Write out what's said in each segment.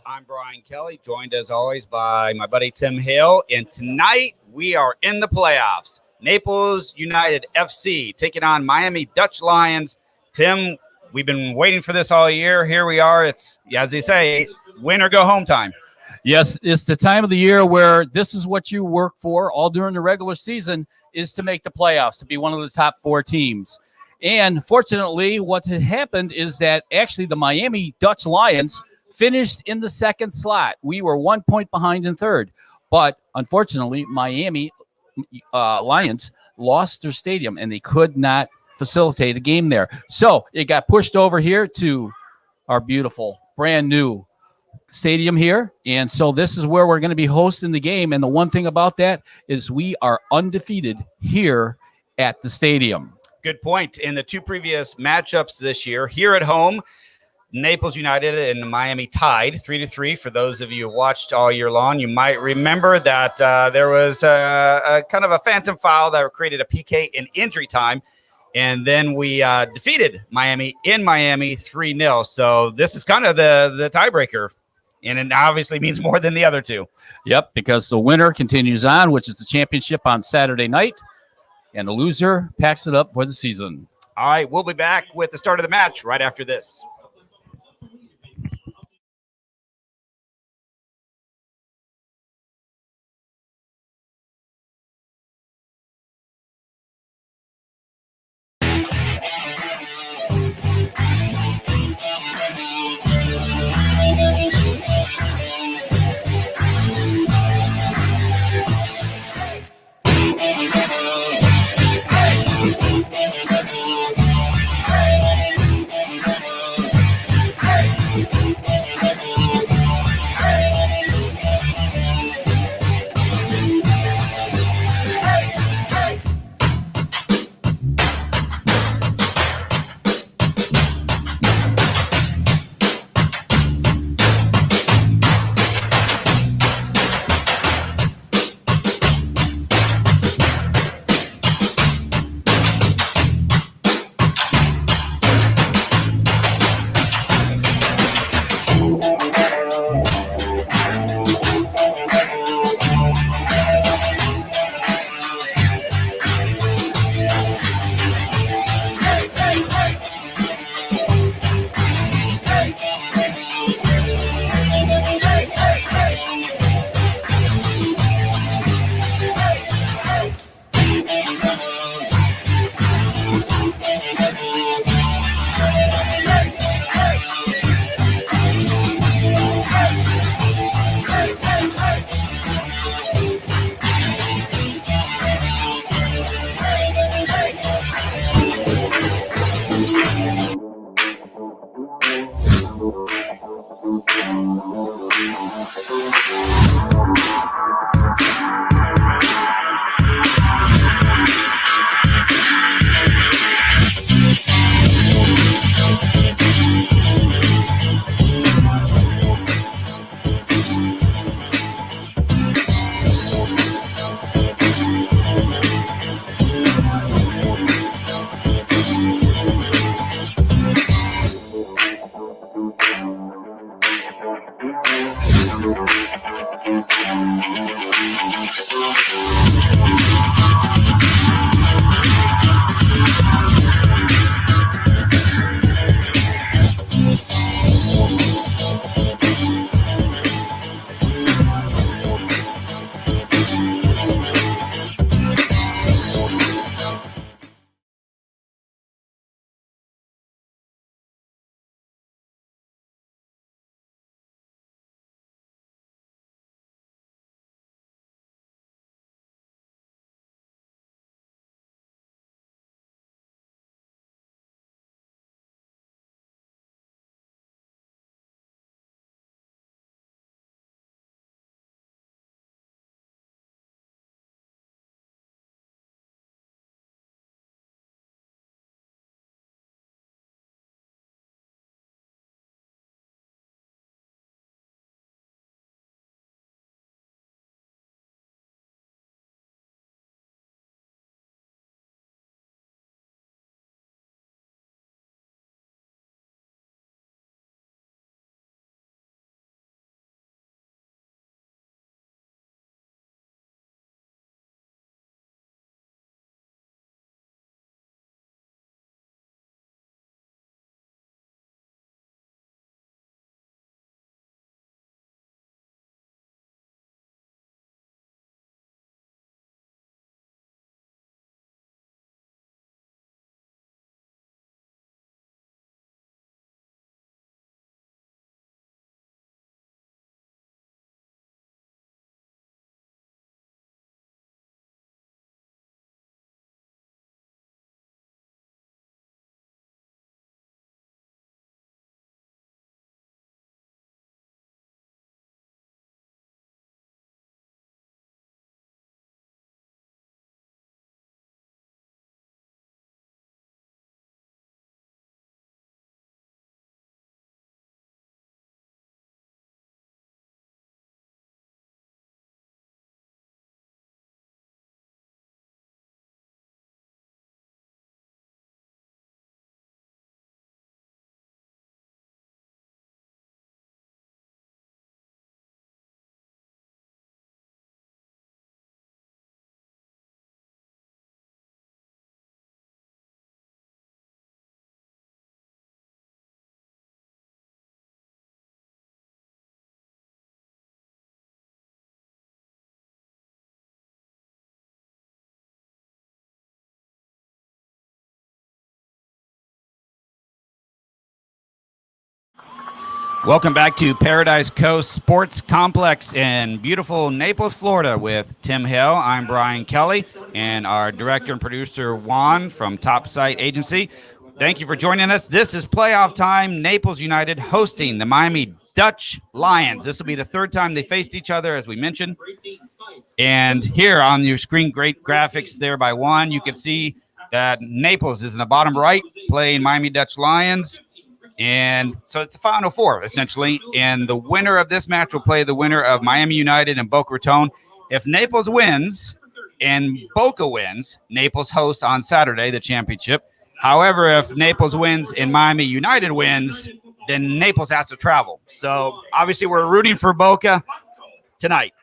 I'm Brian Kelly, joined as always by my buddy Tim Hale. And tonight we are in the playoffs. Naples United FC taking on Miami Dutch Lions. Tim, we've been waiting for this all year. Here we are. It's, as they say, win or go home time. Yes, it's the time of the year where this is what you work for all during the regular season, is to make the playoffs, to be one of the top 4 teams. And fortunately, what had happened is that actually the Miami Dutch Lions finished in the second slot. We were 1 point behind in third. But unfortunately, Miami Lions lost their stadium, and they could not facilitate a game there. So it got pushed over here to our beautiful, brand new stadium here. And so this is where we're going to be hosting the game. And the one thing about that is we are undefeated here at the stadium. Good point. In the 2 previous matchups this year, here at home, Naples United and Miami tied 3-3. For those of you who watched all year long, you might remember that there was a kind of a phantom foul that created a PK in injury time. And then we defeated Miami in Miami 3-0. So this is kind of the tiebreaker. And it obviously means more than the other 2. Yep, because the winner continues on, which is the championship on Saturday night. And the loser packs it up for the season. All right, we'll be back with the start of the match right after this. Welcome back to Paradise Coast Sports Complex in beautiful Naples, Florida with Tim Hill. I'm Brian Kelly and our director and producer Juan from Top Site Agency. Thank you for joining us. This is playoff time. Naples United hosting the Miami Dutch Lions. This will be the third time they faced each other, as we mentioned. And here on your screen, great graphics there by Juan. You can see that Naples is in the bottom right playing Miami Dutch Lions. And so it's the Final Four, essentially. And the winner of this match will play the winner of Miami United and Boca Raton. If Naples wins and Boca wins, Naples hosts on Saturday the championship. However, if Naples wins and Miami United wins, then Naples has to travel. So obviously we're rooting for Boca tonight.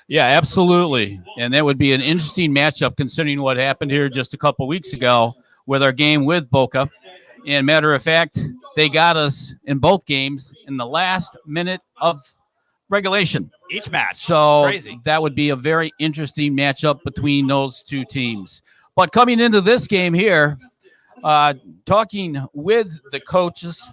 Yeah, absolutely. And that would be an interesting matchup considering what happened here just a couple weeks ago with our game with Boca. And matter of fact, they got us in both games in the last minute of regulation. Each match. So crazy. That would be a very interesting matchup between those two teams. But coming into this game here, talking with the coaches,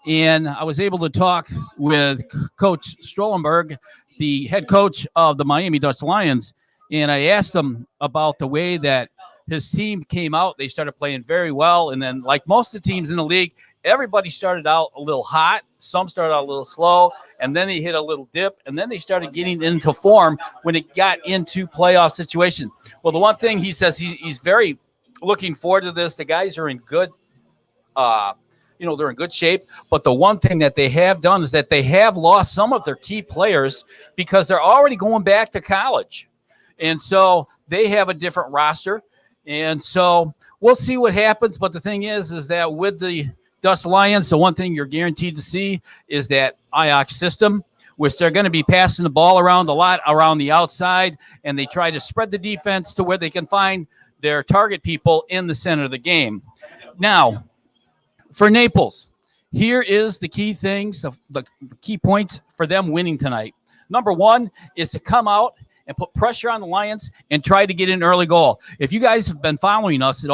and I was able to talk with Coach Strollenberg, the head coach of the Miami Dutch Lions, and I asked him about the way that his team came out. They started playing very well, and then like most of the teams in the league, everybody started out a little hot. Some started out a little slow, and then they hit a little dip, and then they started getting into form when it got into playoff situation. Well, the one thing he says he's very looking forward to this. The guys are in good they're in good shape. But the one thing that they have done is that they have lost some of their key players because they're already going back to college. And so they have a different roster. And so we'll see what happens. But the thing is that with the Dutch Lions, the one thing you're guaranteed to see is that Ajax system, which they're going to be passing the ball around a lot around the outside. And they try to spread the defense to where they can find their target people in the center of the game. Now, for Naples, here is the key things, the key points for them winning tonight. Number one is to come out and put pressure on the Lions and try to get an early goal. If you guys have been following us at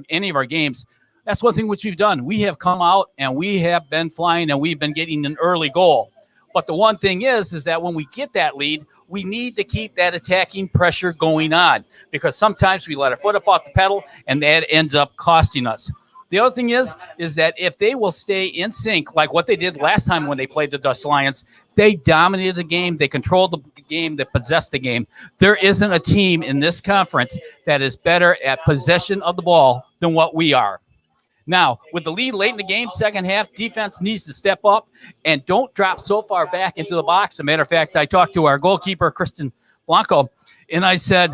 any of our games, that's one thing which we've done. We have come out and we have been flying and we've been getting an early goal. But the one thing is that when we get that lead, we need to keep that attacking pressure going on because sometimes we let our foot up off the pedal and that ends up costing us. The other thing is that if they will stay in sync, like what they did last time when they played the Dutch Lions, they dominated the game, they controlled the game, they possessed the game. There isn't a team in this conference that is better at possession of the ball than what we are. Now, with the lead late in the game, second half, defense needs to step up and don't drop so far back into the box. As a matter of fact, I talked to our goalkeeper, Christian Blanco, and I said,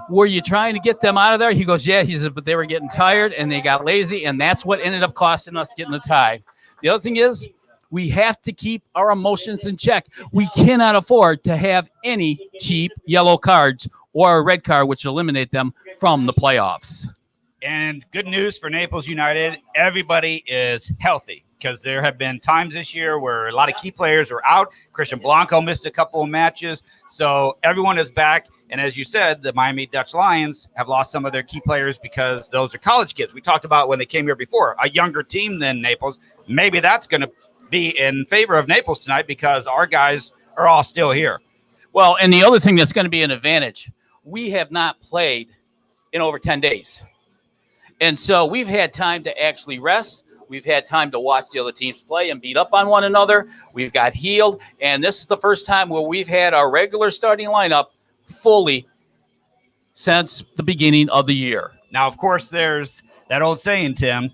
were you trying to get them out of there? He goes, yeah. He said, but they were getting tired and they got lazy, and that's what ended up costing us getting the tie. The other thing is we have to keep our emotions in check. We cannot afford to have any cheap yellow cards or a red card, which eliminate them from the playoffs. And good news for Naples United, everybody is healthy because there have been times this year where a lot of key players are out. Christian Blanco missed a couple of matches. So everyone is back. And as you said, the Miami Dutch Lions have lost some of their key players because those are college kids. We talked about when they came here before, a younger team than Naples. Maybe that's going to be in favor of Naples tonight because our guys are all still here. Well, and the other thing that's going to be an advantage, we have not played in over 10 days. And so we've had time to actually rest. We've had time to watch the other teams play and beat up on one another. We've got healed. And this is the first time where we've had our regular starting lineup fully since the beginning of the year. Now, of course, there's that old saying, Tim,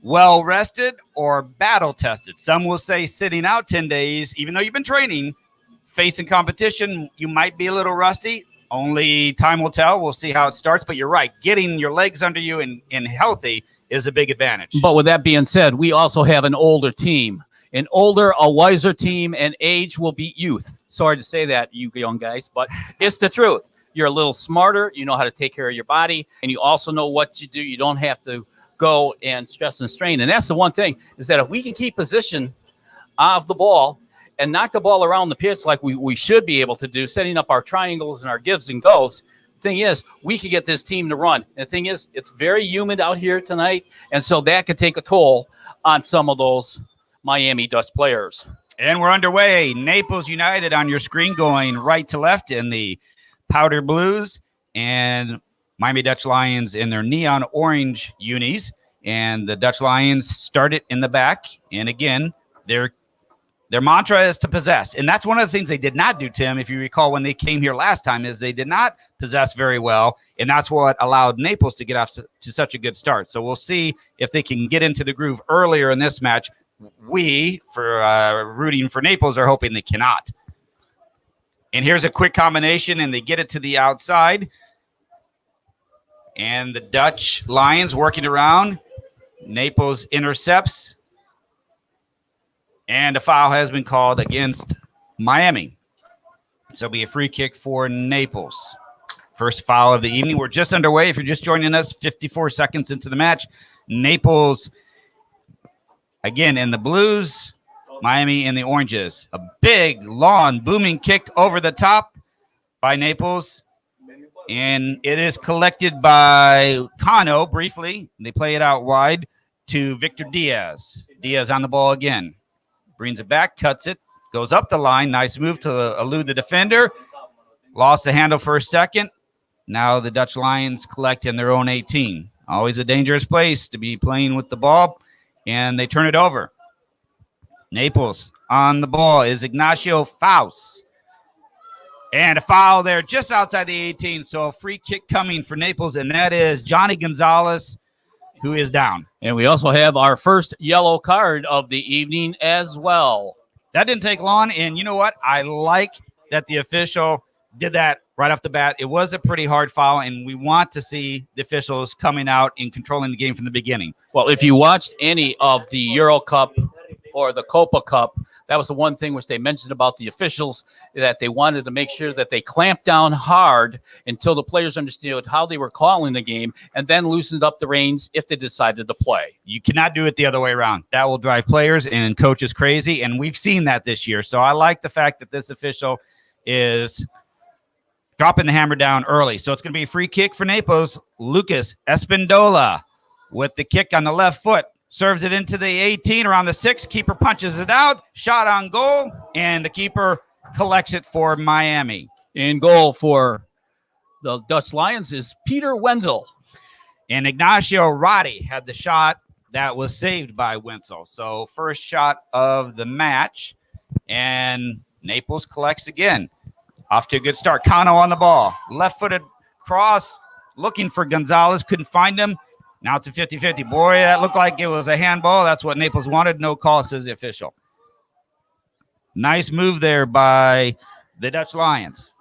well rested or battle tested. Some will say sitting out 10 days, even though you've been training, facing competition, you might be a little rusty. Only time will tell. We'll see how it starts. But you're right. Getting your legs under you and healthy is a big advantage. But with that being said, we also have an older team. An older, a wiser team, and age will beat youth. Sorry to say that, you young guys, but it's the truth. You're a little smarter. You know how to take care of your body, and you also know what you do. You don't have to go and stress and strain. And that's the one thing, is that if we can keep position of the ball and knock the ball around the pitch like we should be able to do, setting up our triangles and our gives and goes, the thing is, we could get this team to run. And the thing is, it's very humid out here tonight, and so that could take a toll on some of those Miami Dutch players. And we're underway. Naples United on your screen going right to left in the powder blues, and Miami Dutch Lions in their neon orange unis. And the Dutch Lions started in the back. And again, their mantra is to possess. And that's one of the things they did not do, Tim, if you recall when they came here last time, is they did not possess very well. And that's what allowed Naples to get off to such a good start. So we'll see if they can get into the groove earlier in this match. We, for rooting for Naples, are hoping they cannot. And here's a quick combination, and they get it to the outside. And the Dutch Lions working around. Naples intercepts. And a foul has been called against Miami. So it'll be a free kick for Naples. First foul of the evening. We're just underway. If you're just joining us, 54 seconds into the match. Naples, again, in the blues. Miami in the oranges. A big, long, booming kick over the top by Naples. And it is collected by Cano briefly. They play it out wide to Victor Diaz. Diaz on the ball again. Brings it back, cuts it, goes up the line. Nice move to elude the defender. Lost the handle for a second. Now the Dutch Lions collect in their own 18. Always a dangerous place to be playing with the ball. And they turn it over. Naples on the ball is Ignacio Faust. And a foul there just outside the 18. So a free kick coming for Naples, and that is Johnny Gonzalez, who is down. And we also have our first yellow card of the evening as well. That didn't take long, and you know what? I like that the official did that right off the bat. It was a pretty hard foul, and we want to see the officials coming out and controlling the game from the beginning. Well, if you watched any of the Euro Cup or the Copa Cup, that was the one thing which they mentioned about the officials, that they wanted to make sure that they clamped down hard until the players understood how they were calling the game, and then loosened up the reins if they decided to play. You cannot do it the other way around. That will drive players and coaches crazy, and we've seen that this year. So I like the fact that this official is dropping the hammer down early. So it's going to be a free kick for Naples. Lucas Espindola with the kick on the left foot. Serves it into the 18 around the 6. Keeper punches it out. Shot on goal. And the keeper collects it for Miami. In goal for the Dutch Lions is Peter Wenzel. And Ignacio Roddy had the shot that was saved by Wenzel. So first shot of the match. And Naples collects again. Off to a good start. Cano on the ball. Left-footed cross. Looking for Gonzalez. Couldn't find him. Now it's a 50-50. Boy, that looked like it was a handball. That's what Naples wanted. No call, says the official. Nice move there by the Dutch Lions.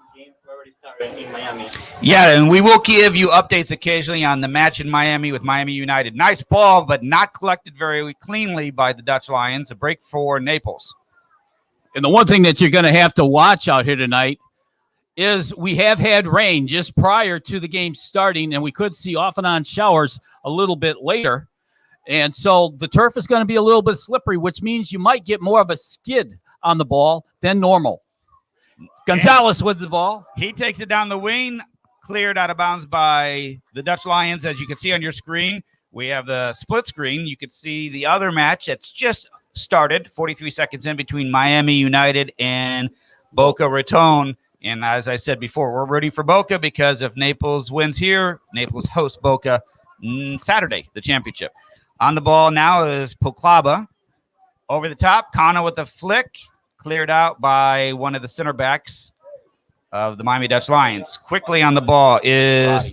In Miami. Yeah, and we will give you updates occasionally on the match in Miami with Miami United. Nice ball, but not collected very cleanly by the Dutch Lions. A break for Naples. And the one thing that you're going to have to watch out here tonight is we have had rain just prior to the game starting, and we could see off and on showers a little bit later. And so the turf is going to be a little bit slippery, which means you might get more of a skid on the ball than normal. Gonzalez with the ball. He takes it down the wing, cleared out of bounds by the Dutch Lions. As you can see on your screen, we have the split screen. You can see the other match that's just started, 43 seconds in between Miami United and Boca Raton. And as I said before, we're rooting for Boca because if Naples wins here, Naples hosts Boca Saturday, the championship. On the ball now is Poclaba. Over the top, Cano with the flick. Cleared out by one of the center backs of the Miami Dutch Lions. Quickly on the ball is,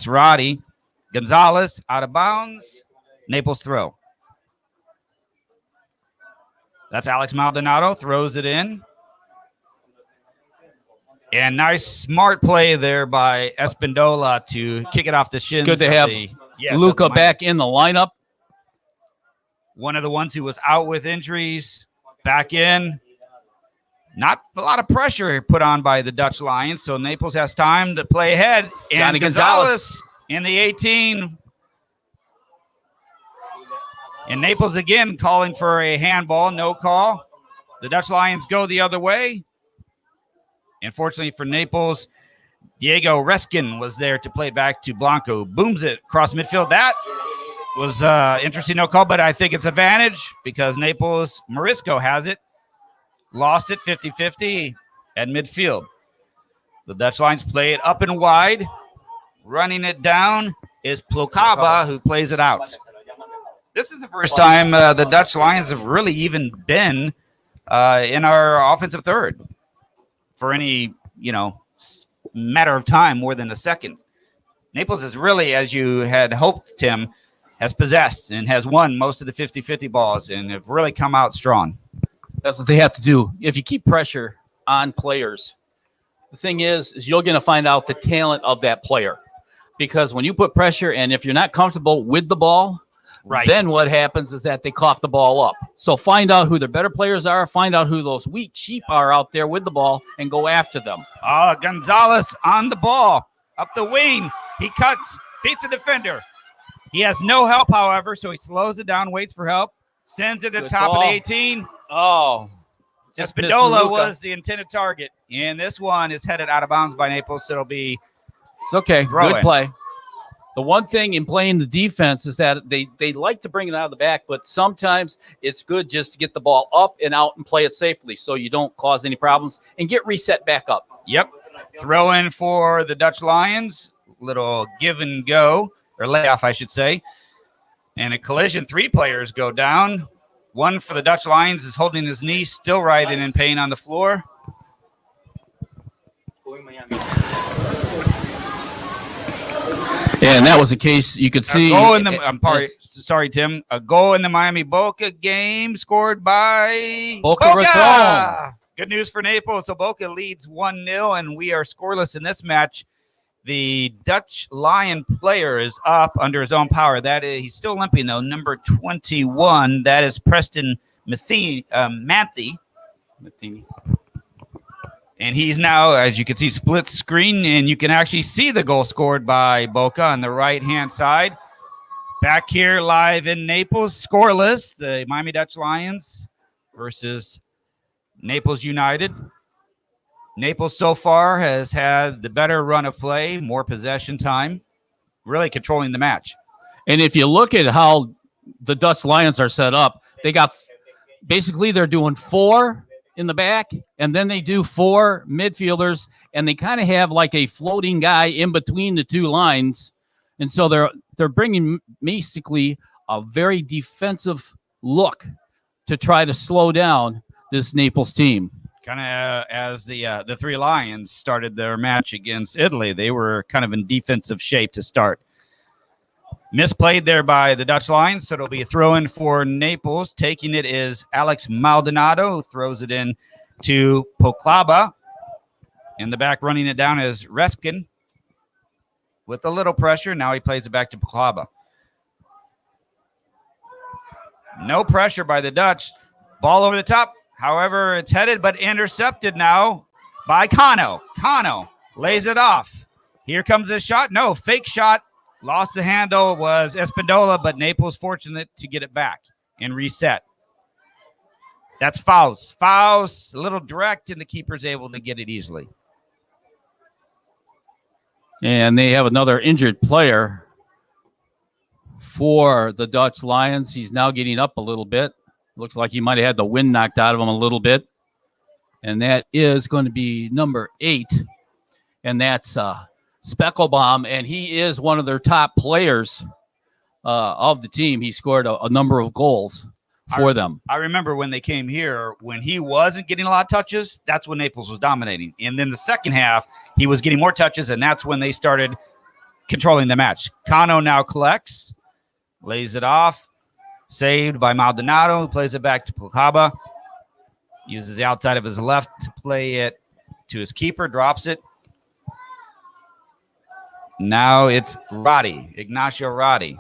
Roddy. Gonzalez out of bounds. Naples throw. That's Alex Maldonado. Throws it in. And nice, smart play there by Espindola to kick it off the shins. Good to have Luca back in the lineup. One of the ones who was out with injuries, back in. Not a lot of pressure put on by the Dutch Lions, so Naples has time to play ahead. And Johnny Gonzalez in the 18. And Naples again calling for a handball, no call. The Dutch Lions go the other way. Unfortunately for Naples, Diego Reskin was there to play it back to Blanco. Booms it across midfield. That was interesting, no call, but I think it's advantage because Naples, Morisco has it. Lost it 50-50 at midfield. The Dutch Lions play it up and wide. Running it down is Plokaba, who plays it out. This is the first time the Dutch Lions have really even been in our offensive third for any, matter of time more than a second. Naples is really, as you had hoped, Tim, has possessed and has won most of the 50-50 balls and have really come out strong. That's what they have to do. If you keep pressure on players, the thing is you're going to find out the talent of that player. Because when you put pressure and if you're not comfortable with the ball, right, then what happens is that they cough the ball up. So find out who their better players are, find out who those weak sheep are out there with the ball, and go after them. Gonzalez on the ball, up the wing. He cuts, beats the defender. He has no help, however, so he slows it down, waits for help, sends it to the top of the 18. Oh, Espindola was the intended target, and this one is headed out of bounds by Naples, so it'll be it's okay. throw Good in. play. The one thing in playing the defense is that they like to bring it out of the back, but sometimes it's good just to get the ball up and out and play it safely so you don't cause any problems and get reset back up. Yep. Throw in for the Dutch Lions. Little give and go, or layoff, I should say. And a collision, 3 players go down. One for the Dutch Lions is holding his knee, still writhing in pain on the floor. And that was the case. You could see. Sorry, Tim. A goal in the Miami Boca game scored by Boca Raton. Good news for Naples. So Boca leads 1-0, and we are scoreless in this match. The Dutch Lion player is up under his own power. He's still limping, though. Number 21. That is Preston Matheny. And he's now, as you can see, split screen, and you can actually see the goal scored by Boca on the right-hand side. Back here live in Naples, scoreless, the Miami Dutch Lions versus Naples United. Naples so far has had the better run of play, more possession time, really controlling the match. And if you look at how the Dutch Lions are set up, they're doing 4 in the back, and then they do 4 midfielders, and they kind of have like a floating guy in between the 2 lines. And so they're bringing basically a very defensive look to try to slow down this Naples team. Kind of as the 3 Lions started their match against Italy, they were kind of in defensive shape to start. Misplayed there by the Dutch Lions, so it'll be a throw-in for Naples. Taking it is Alex Maldonado, who throws it in to Poklaba. In the back, running it down is Reskin. With a little pressure, now he plays it back to Poklaba. No pressure by the Dutch. Ball over the top. However, it's headed but intercepted now by Cano. Cano lays it off. Here comes a shot. No, fake shot. Lost the handle was Espindola, but Naples fortunate to get it back and reset. That's Faust. Faust, a little direct, and the keeper's able to get it easily. And they have another injured player for the Dutch Lions. He's now getting up a little bit. Looks like he might have had the wind knocked out of him a little bit. And that is going to be number 8. And that's Speckelbaum, and he is one of their top players of the team. He scored a number of goals for them. I remember when they came here, when he wasn't getting a lot of touches, that's when Naples was dominating. And then the second half, he was getting more touches, and that's when they started controlling the match. Cano now collects, lays it off, saved by Maldonado, who plays it back to Pukaba. Uses the outside of his left to play it to his keeper, drops it. Now it's Ignacio Roddy.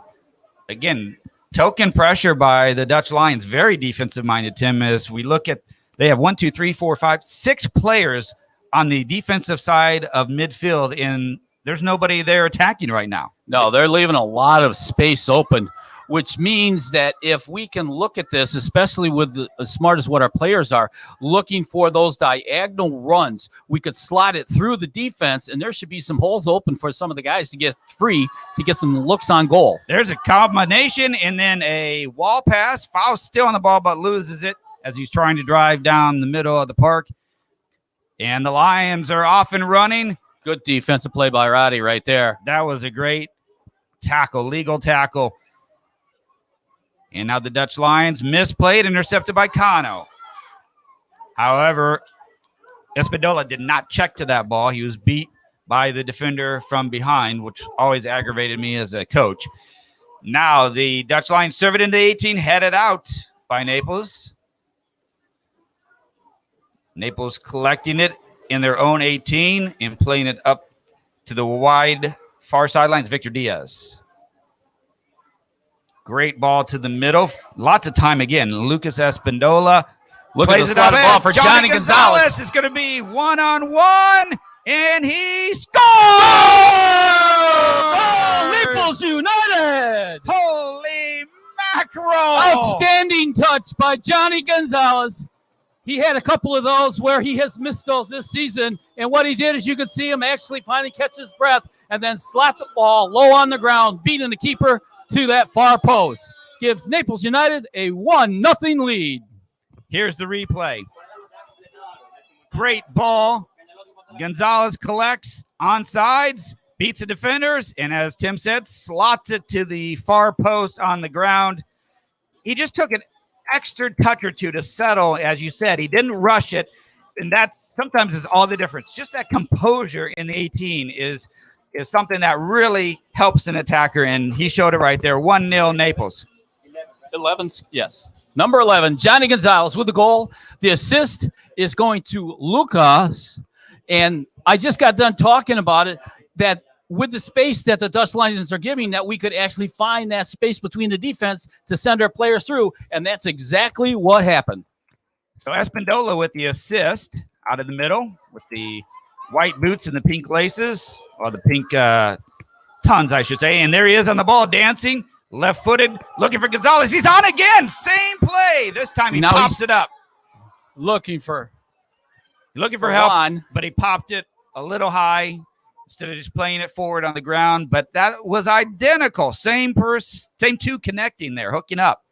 Again, token pressure by the Dutch Lions. Very defensive-minded, Tim, as we look at, they have 1, 2, 3, 4, 5, 6 players on the defensive side of midfield, and there's nobody there attacking right now. No, they're leaving a lot of space open which means that if we can look at this, especially with as smart as what our players are, looking for those diagonal runs, we could slot it through the defense, and there should be some holes open for some of the guys to get free to get some looks on goal. There's a combination and then a wall pass. Faust still on the ball but loses it as he's trying to drive down the middle of the park. And the Lions are off and running. Good defensive play by Roddy right there. That was a great tackle, legal tackle. And now the Dutch Lions misplayed, intercepted by Cano. However, Espindola did not check to that ball. He was beat by the defender from behind, which always aggravated me as a coach. Now the Dutch Lions serve it into 18, headed out by Naples. Naples collecting it in their own 18 and playing it up to the wide far sidelines. Victor Diaz. Great ball to the middle. Lots of time again. Lucas Espindola plays it up. Ball for Johnny Gonzalez. It's going to be one-on-one, and he scores! Oh, Naples United! Holy mackerel! Outstanding touch by Johnny Gonzalez. He had a couple of those where he has missed those this season. And what he did is you could see him actually finally catch his breath and then slap the ball low on the ground, beating the keeper to that far post. Gives Naples United a 1-0 lead. Here's the replay. Great ball. Gonzalez collects onsides, beats the defenders, and as Tim said, slots it to the far post on the ground. He just took an extra touch or two to settle, as you said. He didn't rush it, and that's sometimes is all the difference. Just that composure in the 18 is something that really helps an attacker, and he showed it right there. 1-0 Naples. 11, yes. Number 11, Johnny Gonzalez with the goal. The assist is going to Lucas, and I just got done talking about it, that with the space that the Dutch Lions are giving, that we could actually find that space between the defense to send our players through, and that's exactly what happened. So Espindola with the assist out of the middle with the white boots and the pink laces, or the pink tons, I should say. And there he is on the ball, dancing, left-footed, looking for Gonzalez. He's on again. Same play. This time he pops it up. Looking for help, but he popped it a little high instead of just playing it forward on the ground. But that was identical. Same two connecting there, hooking up.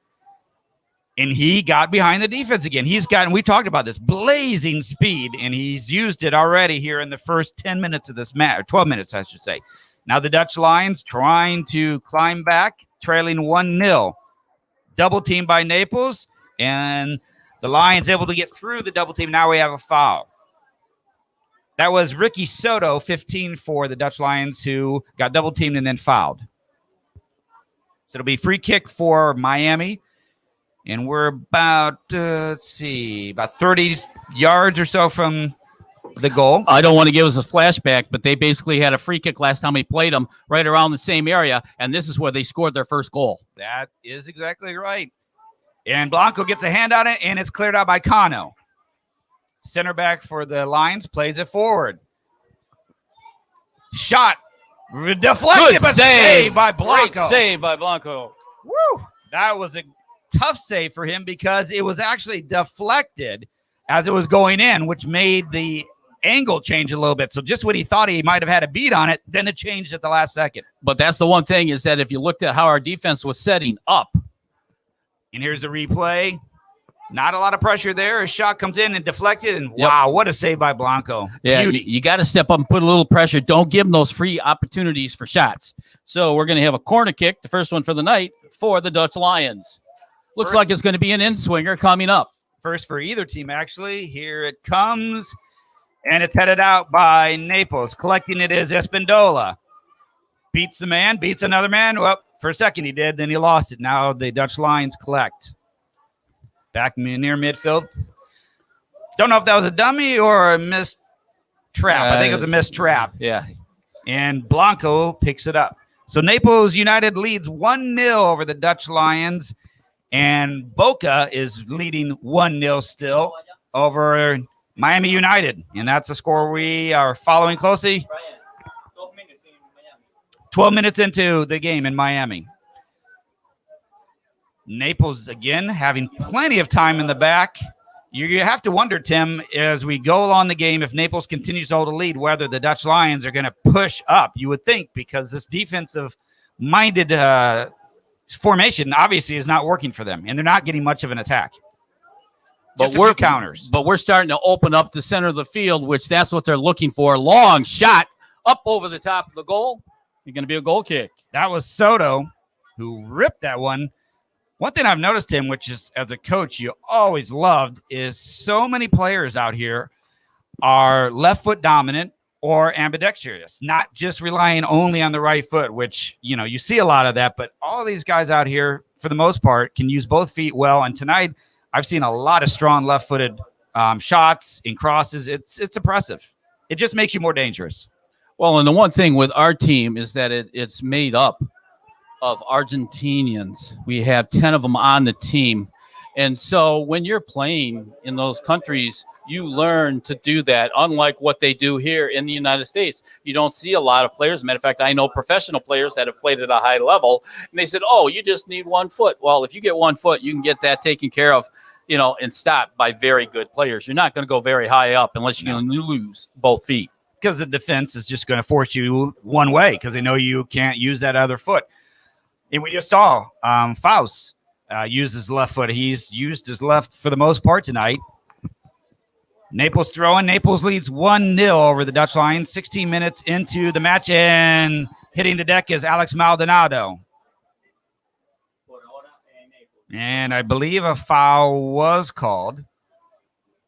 And he got behind the defense again. We talked about this, blazing speed, and he's used it already here in the first 10 minutes of this match, or 12 minutes, I should say. Now the Dutch Lions trying to climb back, trailing 1-0. Double team by Naples, and the Lions able to get through the double team. Now we have a foul. That was Ricky Soto, 15 for the Dutch Lions, who got double teamed and then fouled. So it'll be free kick for Miami. And we're about, about 30 yards or so from the goal. I don't want to give us a flashback, but they basically had a free kick last time we played them right around the same area, and this is where they scored their first goal. That is exactly right. And Blanco gets a hand on it, and it's cleared out by Cano. Center back for the Lions plays it forward. Shot. Deflected, but saved by Blanco. Great save by Blanco. Woo! That was a tough save for him because it was actually deflected as it was going in, which made the angle change a little bit. So just when he thought he might have had a beat on it, then it changed at the last second. But that's the one thing, is that if you looked at how our defense was setting up. And here's the replay. Not a lot of pressure there. A shot comes in and deflected, and wow, what a save by Blanco. Yeah, you got to step up and put a little pressure. Don't give them those free opportunities for shots. So we're going to have a corner kick, the first one for the night, for the Dutch Lions. Looks like it's going to be an in-swinger coming up. First for either team, actually. Here it comes, and it's headed out by Naples. Collecting it is Espindola. Beats the man, beats another man. Well, for a second he did, then he lost it. Now the Dutch Lions collect. Back near midfield. Don't know if that was a dummy or a missed trap. I think it was a missed trap. Yeah. And Blanco picks it up. So Naples United leads 1-0 over the Dutch Lions. And Boca is leading 1-0 still over Miami United. And that's the score we are following closely. 12 minutes into the game in Miami. Naples, again, having plenty of time in the back. You have to wonder, Tim, as we go along the game, if Naples continues to hold a lead, whether the Dutch Lions are going to push up. You would think, because this defensive-minded formation obviously is not working for them, and they're not getting much of an attack. Just a few counters. But we're starting to open up the center of the field, which that's what they're looking for. Long shot up over the top of the goal. It's going to be a goal kick. That was Soto who ripped that one. One thing I've noticed, Tim, which is as a coach you always loved, is so many players out here are left foot dominant or ambidextrous, not just relying only on the right foot, which, you see a lot of that. But all these guys out here, for the most part, can use both feet well. And tonight, I've seen a lot of strong left-footed shots and crosses. It's impressive. It just makes you more dangerous. Well, and the one thing with our team is that it's made up of Argentinians. We have 10 of them on the team. And so when you're playing in those countries, you learn to do that, unlike what they do here in the United States. You don't see a lot of players. As a matter of fact, I know professional players that have played at a high level, and they said, oh, you just need 1 foot. Well, if you get 1 foot, you can get that taken care of, and stopped by very good players. You're not going to go very high up unless you're going to lose both feet. Because the defense is just going to force you one way because they know you can't use that other foot. And we just saw Faust use his left foot. He's used his left for the most part tonight. Naples throwing. Naples leads 1-0 over the Dutch Lions. 16 minutes into the match, and hitting the deck is Alex Maldonado. And I believe a foul was called.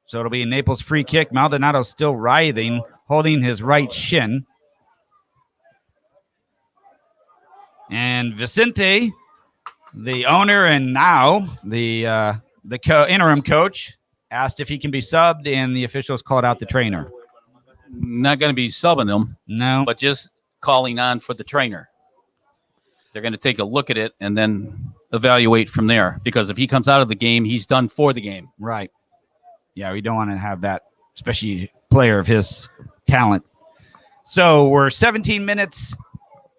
So it'll be a Naples free kick. Maldonado still writhing, holding his right shin. And Vicente, the owner and now the interim coach, asked if he can be subbed, and the officials called out the trainer. Not going to be subbing him. No. But just calling on for the trainer. They're going to take a look at it and then evaluate from there. Because if he comes out of the game, he's done for the game. Right. Yeah, we don't want to have that, especially player of his talent. So we're 17 minutes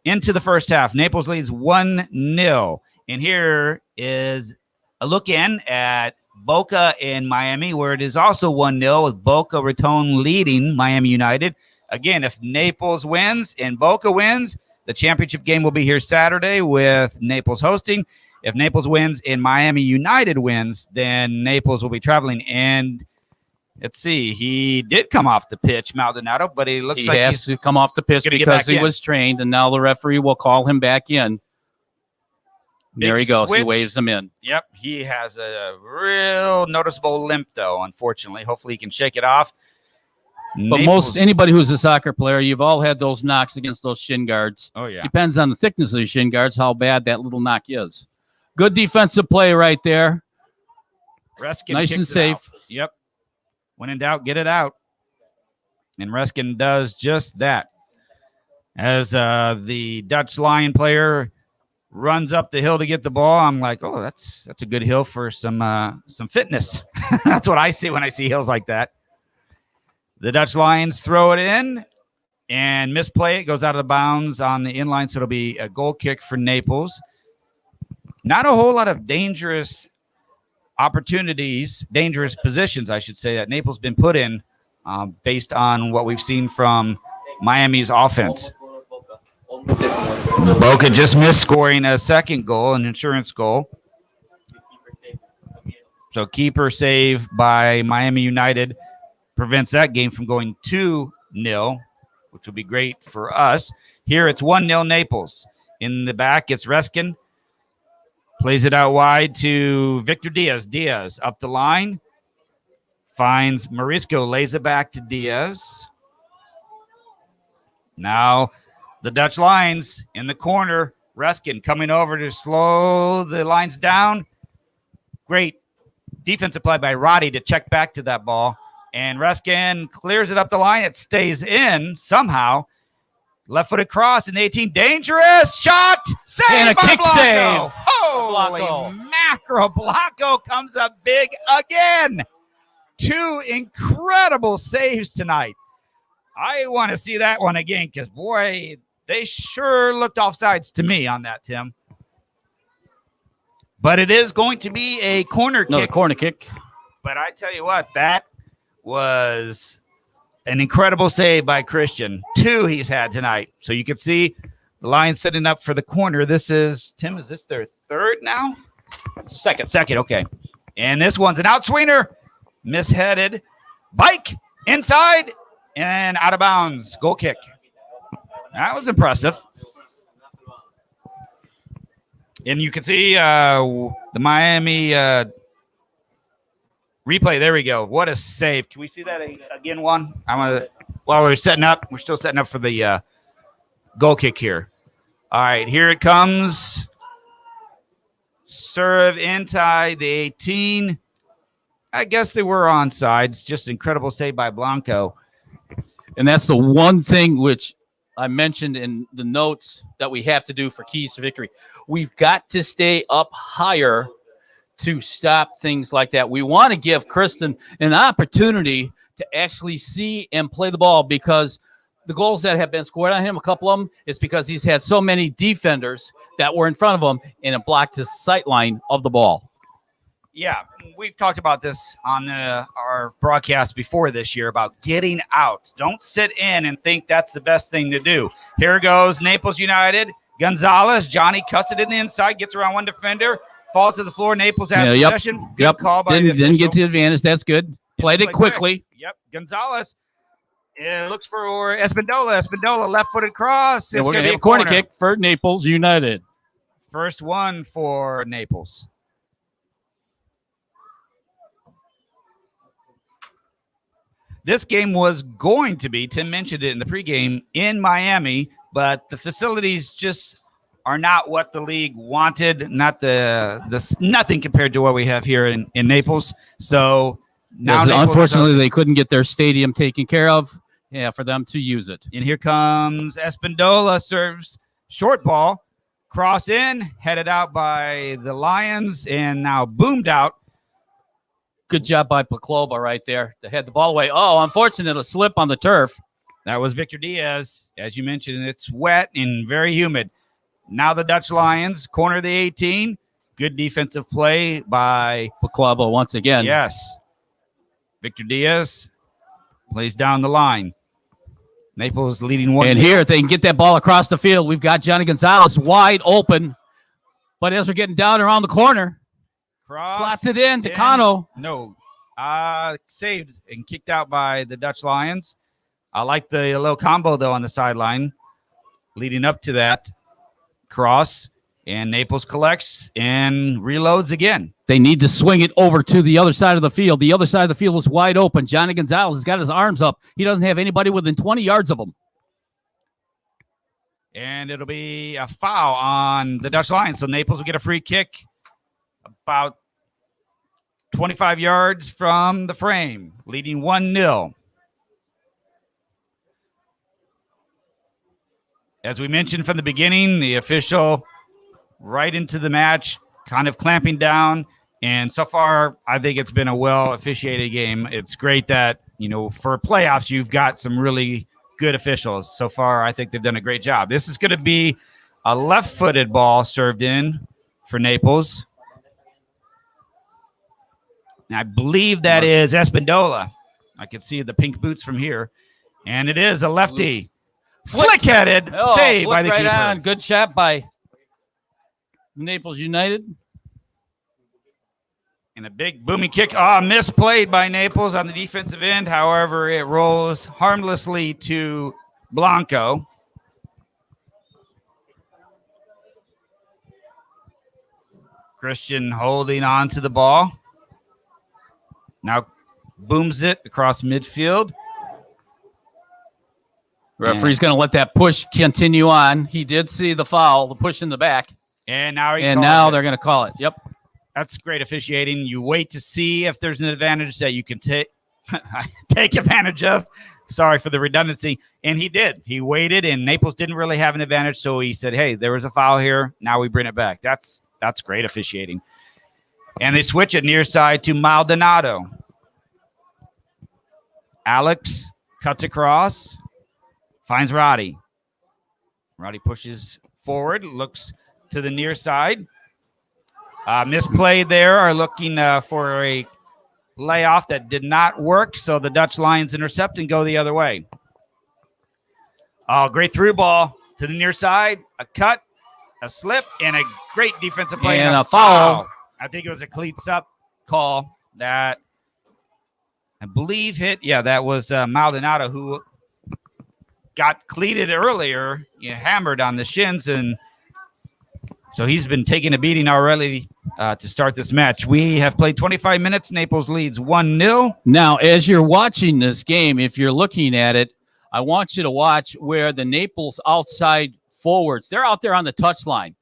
into the first half. Naples leads 1-0. And here is a look in at Boca in Miami, where it is also 1-0 with Boca Raton leading Miami United. Again, if Naples wins and Boca wins, the championship game will be here Saturday with Naples hosting. If Naples wins and Miami United wins, then Naples will be traveling. And let's see, he did come off the pitch, Maldonado, but he looks like he has to come off the pitch because he was trained, and now the referee will call him back in. There he goes. Switch. He waves him in. Yep, he has a real noticeable limp, though, unfortunately. Hopefully he can shake it off. But anybody who's a soccer player, you've all had those knocks against those shin guards. Oh, yeah. Depends on the thickness of the shin guards, how bad that little knock is. Good defensive play right there. Reskin nice and safe. Yep. When in doubt, get it out. And Reskin does just that. As the Dutch Lion player runs up the hill to get the ball, I'm like, oh, that's a good hill for some fitness. That's what I see when I see hills like that. The Dutch Lions throw it in and misplay it. Goes out of the bounds on the inline, so it'll be a goal kick for Naples. Not a whole lot of dangerous positions, I should say, that Naples been put in based on what we've seen from Miami's offense. Boca just missed scoring a second goal, an insurance goal. So keeper save by Miami United prevents that game from going 2-0, which would be great for us. Here it's 1-0 Naples. In the back, it's Reskin. Plays it out wide to Victor Diaz. Diaz up the line. Finds Marisco, lays it back to Diaz. Now the Dutch Lions in the corner. Reskin coming over to slow the lines down. Great defensive play by Roddy to check back to that ball. And Reskin clears it up the line. It stays in somehow. Left-footed cross in the 18. Dangerous shot. Save and a by kick Blanco. save. Holy mackerel. Blanco comes up big again. 2 incredible saves tonight. I want to see that one again because, boy, they sure looked offsides to me on that, Tim. But it is going to be a corner Another kick. corner kick. But I tell you what, that was an incredible save by Christian. 2 he's had tonight. So you can see the Lions setting up for the corner. This is, Tim, is this their third now? Second. Second, okay. And this one's an outswinger. Misheaded. Bike inside and out of bounds. Goal kick. That was impressive. And you can see the Miami replay. There we go. What a save. Can we see that again, Juan? While we're setting up, we're still setting up for the goal kick here. All right, here it comes. Serve inside the 18. I guess they were onside. Just incredible save by Blanco. And that's the one thing which I mentioned in the notes that we have to do for keys to victory. We've got to stay up higher to stop things like that. We want to give Kristen an opportunity to actually see and play the ball, because the goals that have been scored on him, a couple of them, is because he's had so many defenders that were in front of him and it blocked his sight line of the ball. Yeah, we've talked about this on our broadcast before this year about getting out. Don't sit in and think that's the best thing to do. Here goes Naples United. Gonzalez. Johnny cuts it in the inside, gets around one defender, falls to the floor. Naples has possession. Good call by the official. Didn't get the advantage. That's good. Played it quickly. Yep. Gonzalez looks for Espindola. Espindola left-footed cross. And we're going to have a corner kick for Naples United. First one for Naples. This game was going to be, Tim mentioned it in the pregame, in Miami, but the facilities just are not what the league wanted. Not nothing compared to what we have here in Naples. So now, yes, unfortunately, they couldn't get their stadium taken care of. Yeah, for them to use it. And here comes Espindola, serves short ball, cross in, headed out by the Lions, and now boomed out. Good job by Pacloba right there to head the ball away. Oh, unfortunate, a slip on the turf. That was Victor Diaz. As you mentioned, it's wet and very humid. Now the Dutch Lions corner the 18. Good defensive play by Pacloba once again. Yes. Victor Diaz plays down the line. Naples leading 1. And here, if they can get that ball across the field, we've got Johnny Gonzalez wide open. But as we're getting down around the corner, slots it in to Cano. No. Saved and kicked out by the Dutch Lions. I like the little combo, though, on the sideline leading up to that cross. And Naples collects and reloads again. They need to swing it over to the other side of the field. The other side of the field is wide open. Johnny Gonzalez has got his arms up. He doesn't have anybody within 20 yards of him. And it'll be a foul on the Dutch Lions. So Naples will get a free kick about 25 yards from the frame, leading 1-0. As we mentioned from the beginning, the official right into the match, kind of clamping down. And so far, I think it's been a well-officiated game. It's great that, for playoffs, you've got some really good officials. So far, I think they've done a great job. This is going to be a left-footed ball served in for Naples. And I believe that is Espindola. I can see the pink boots from here. And it is a lefty. Flick-headed save by the keeper. On. Good shot by Naples United. And a big booming kick. Misplayed by Naples on the defensive end. However, it rolls harmlessly to Blanco. Christian holding on to the ball. Now booms it across midfield. Referee's going to let that push continue on. He did see the foul, the push in the back. And now they're going to call it. Yep. That's great officiating. You wait to see if there's an advantage that you can take advantage of. Sorry for the redundancy. And he did. He waited, and Naples didn't really have an advantage, so he said, hey, there was a foul here. Now we bring it back. That's great officiating. And they switch it near side to Maldonado. Alex cuts across, finds Roddy. Roddy pushes forward, looks to the near side. Misplayed there, are looking for a layoff that did not work, so the Dutch Lions intercept and go the other way. Oh, great through ball to the near side, a cut, a slip, and a great defensive play and a foul. I think it was a cleats up call that I believe hit. Yeah, that was Maldonado, who got cleated earlier, hammered on the shins, and so he's been taking a beating already to start this match. We have played 25 minutes. Naples leads 1-0. Now, as you're watching this game, if you're looking at it, I want you to watch where the Naples outside forwards, they're out there on the touchline.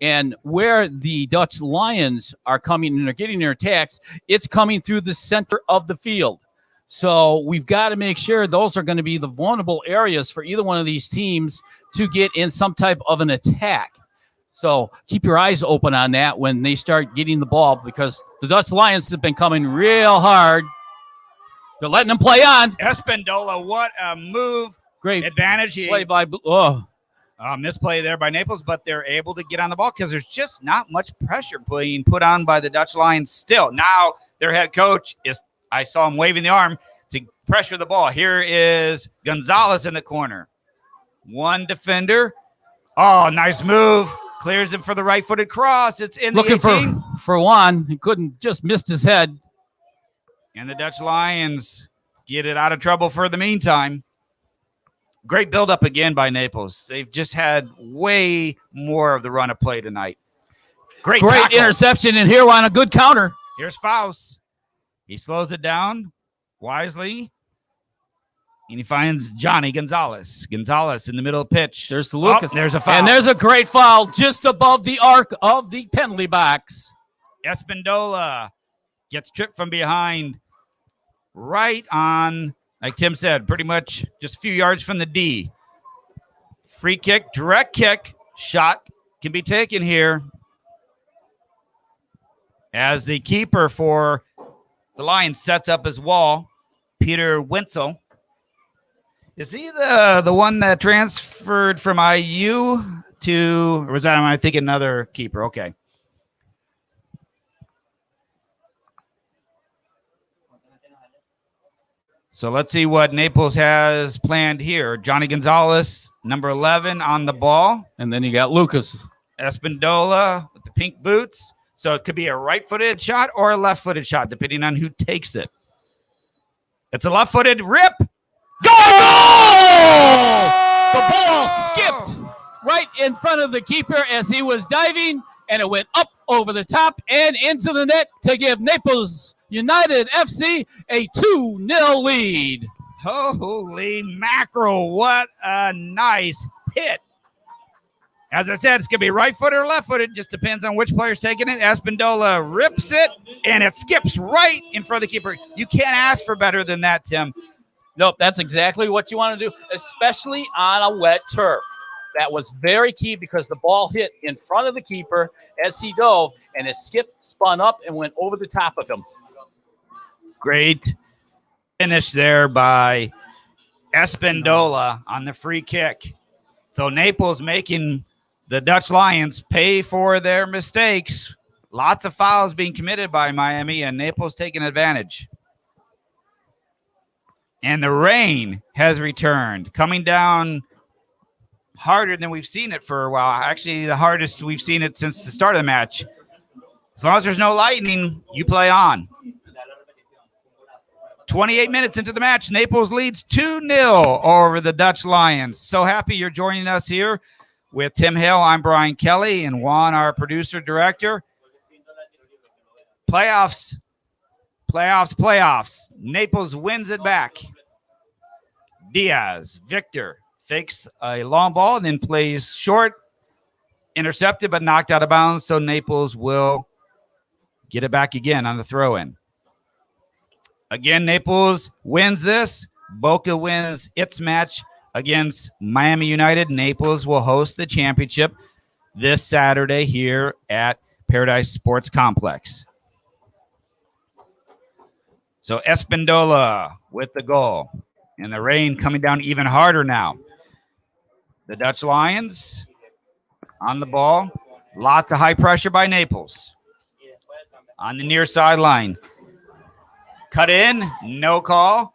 And where the Dutch Lions are coming and they're getting their attacks, it's coming through the center of the field. So we've got to make sure those are going to be the vulnerable areas for either one of these teams to get in some type of an attack. So keep your eyes open on that when they start getting the ball, because the Dutch Lions have been coming real hard. They're letting them play on. Espindola, what a move. Great advantage. Play by misplay there by Naples, but they're able to get on the ball because there's just not much pressure being put on by the Dutch Lions still. Now their head coach I saw him waving the arm to pressure the ball. Here is Gonzalez in the corner. One defender. Oh, nice move. Clears him for the right-footed cross. It's in looking the 18. for Juan. He couldn't, just missed his head. And the Dutch Lions get it out of trouble for the meantime. Great build-up again by Naples. They've just had way more of the run of play tonight. Great tackle. Interception, and here on a good counter. Here's Faust. He slows it down wisely. And he finds Johnny Gonzalez. Gonzalez in the middle of the pitch. There's the Lucas. There's a foul. And there's a great foul just above the arc of the penalty box. Espindola gets tripped from behind. Right on, like Tim said, pretty much just a few yards from the D. Free kick, direct kick, shot can be taken here. As the keeper for the Lions sets up his wall, Peter Wenzel. Is he the one that transferred from IU to, or was that, I think, another keeper? Okay. So let's see what Naples has planned here. Johnny Gonzalez, number 11, on the ball. And then you got Lucas. Espindola with the pink boots. So it could be a right-footed shot or a left-footed shot, depending on who takes it. It's a left-footed rip. Goal! The ball skipped right in front of the keeper as he was diving, and it went up over the top and into the net to give Naples United FC a 2-0 lead. Holy mackerel, what a nice hit. As I said, it's going to be right-footed or left-footed. Just depends on which player's taking it. Espindola rips it, and it skips right in front of the keeper. You can't ask for better than that, Tim. Nope, that's exactly what you want to do, especially on a wet turf. That was very key because the ball hit in front of the keeper as he dove, and it skipped, spun up, and went over the top of him. Great finish there by Espindola on the free kick. So Naples making the Dutch Lions pay for their mistakes. Lots of fouls being committed by Miami, and Naples taking advantage. And the rain has returned, coming down harder than we've seen it for a while. Actually, the hardest we've seen it since the start of the match. As long as there's no lightning, you play on. 28 minutes into the match, Naples leads 2-0 over the Dutch Lions. So happy you're joining us here with Tim Hill. I'm Brian Kelly, and Juan, our producer director. Playoffs. Naples wins it back. Diaz, Victor, fakes a long ball and then plays short. Intercepted but knocked out of bounds, so Naples will get it back again on the throw-in. Again, Naples wins this. Boca wins its match against Miami United. Naples will host the championship this Saturday here at Paradise Sports Complex. So Espindola with the goal. And the rain coming down even harder now. The Dutch Lions on the ball. Lots of high pressure by Naples. on the near sideline. Cut in, no call.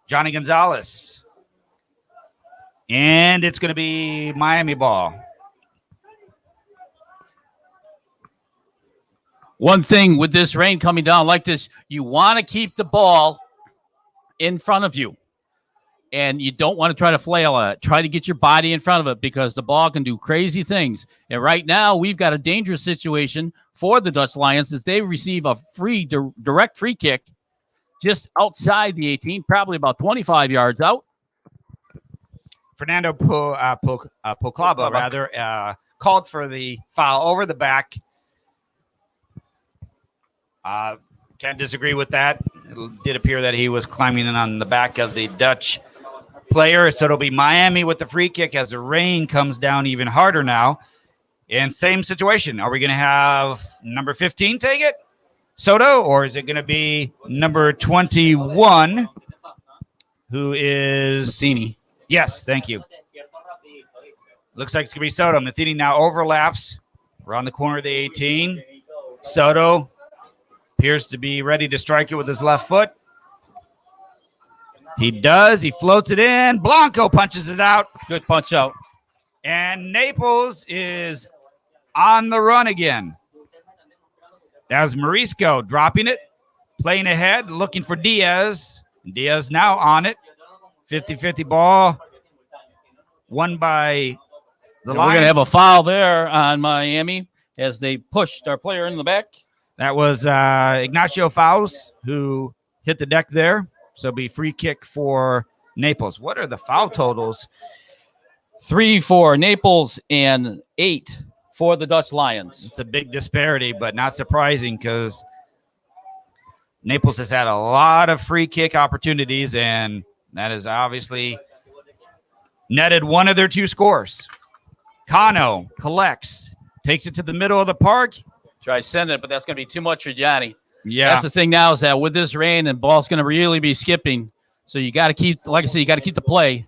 Johnny Gonzalez. And it's going to be Miami ball. One thing with this rain coming down like this, you want to keep the ball in front of you. And you don't want to try to flail it. Try to get your body in front of it because the ball can do crazy things. And right now, we've got a dangerous situation for the Dutch Lions as they receive a direct free kick just outside the 18, probably about 25 yards out. Fernando Poclaba, called for the foul over the back. Can't disagree with that. It did appear that he was climbing in on the back of the Dutch player. So it'll be Miami with the free kick as the rain comes down even harder now. And same situation. Are we going to have number 15 take it, Soto, or is it going to be number 21, who is Matheny? Yes, thank you. Looks like it's going to be Soto. Matheny now overlaps around the corner of the 18. Soto appears to be ready to strike it with his left foot. He does. He floats it in. Blanco punches it out. Good punch out. And Naples is on the run again. That was Morisco dropping it, playing ahead, looking for Diaz. Diaz now on it. 50-50 ball. Won by the Lions. We're going to have a foul there on Miami as they pushed our player in the back. That was Ignacio Faust who hit the deck there. So it'll be free kick for Naples. What are the foul totals? 3 for Naples and 8 for the Dutch Lions. It's a big disparity, but not surprising because Naples has had a lot of free kick opportunities, and that has obviously netted one of their 2 scores. Cano collects, takes it to the middle of the park. Try send it, but that's going to be too much for Johnny. Yeah. That's the thing now is that with this rain and ball's going to really be skipping. So you got to keep, like I said, you got to keep the play.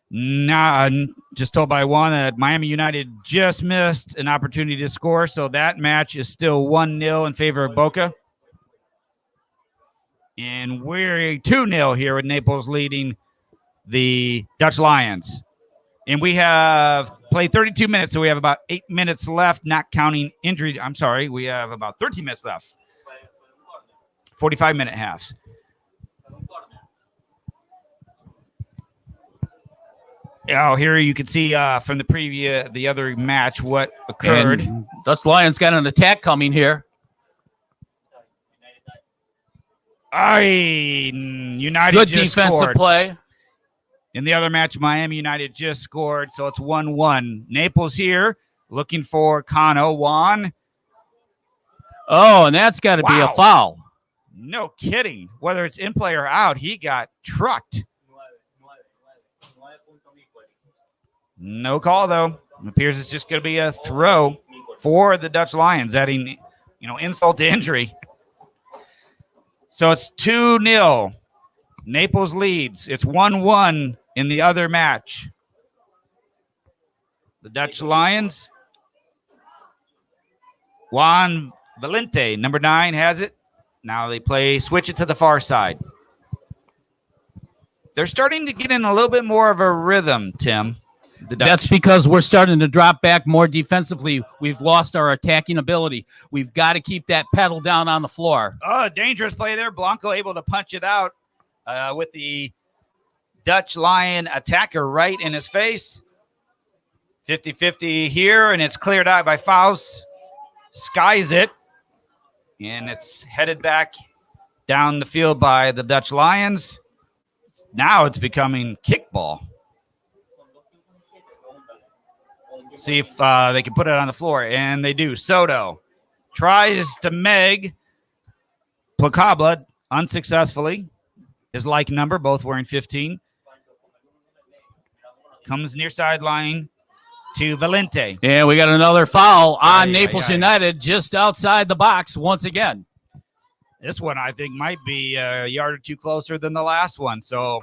Nah, just told by Juan that Miami United just missed an opportunity to score. So that match is still 1-0 in favor of Boca. And we're 2-0 here with Naples leading the Dutch Lions. And we have played 32 minutes, so we have about 8 minutes left, not counting injury. I'm sorry, we have about 13 minutes left. 45-minute halves. Oh, here you can see from the other match what occurred. And Dutch Lions got an attack coming here. United Good just defensive scored. play. In the other match, Miami United just scored, so it's 1-1. Naples here looking for Cano. Juan. Oh, and that's got to be a foul. No kidding. Whether it's in play or out, he got trucked. No call, though. It appears it's just going to be a throw for the Dutch Lions, adding, insult to injury. So it's 2-0. Naples leads. It's 1-1 in the other match. The Dutch Lions. Juan Valente, number 9, has it. Now they switch it to the far side. They're starting to get in a little bit more of a rhythm, Tim. That's because we're starting to drop back more defensively. We've lost our attacking ability. We've got to keep that pedal down on the floor. Oh, dangerous play there. Blanco able to punch it out with the Dutch Lion attacker right in his face. 50-50 here, and it's cleared out by Faust. Skies it, and it's headed back down the field by the Dutch Lions. Now it's becoming kickball. See if they can put it on the floor, and they do. Soto tries to Meg Placabla unsuccessfully. His like number, both wearing 15. Comes near sideline to Valente. And we got another foul on Naples United just outside the box once again. This one, I think, might be a yard or two closer than the last one. So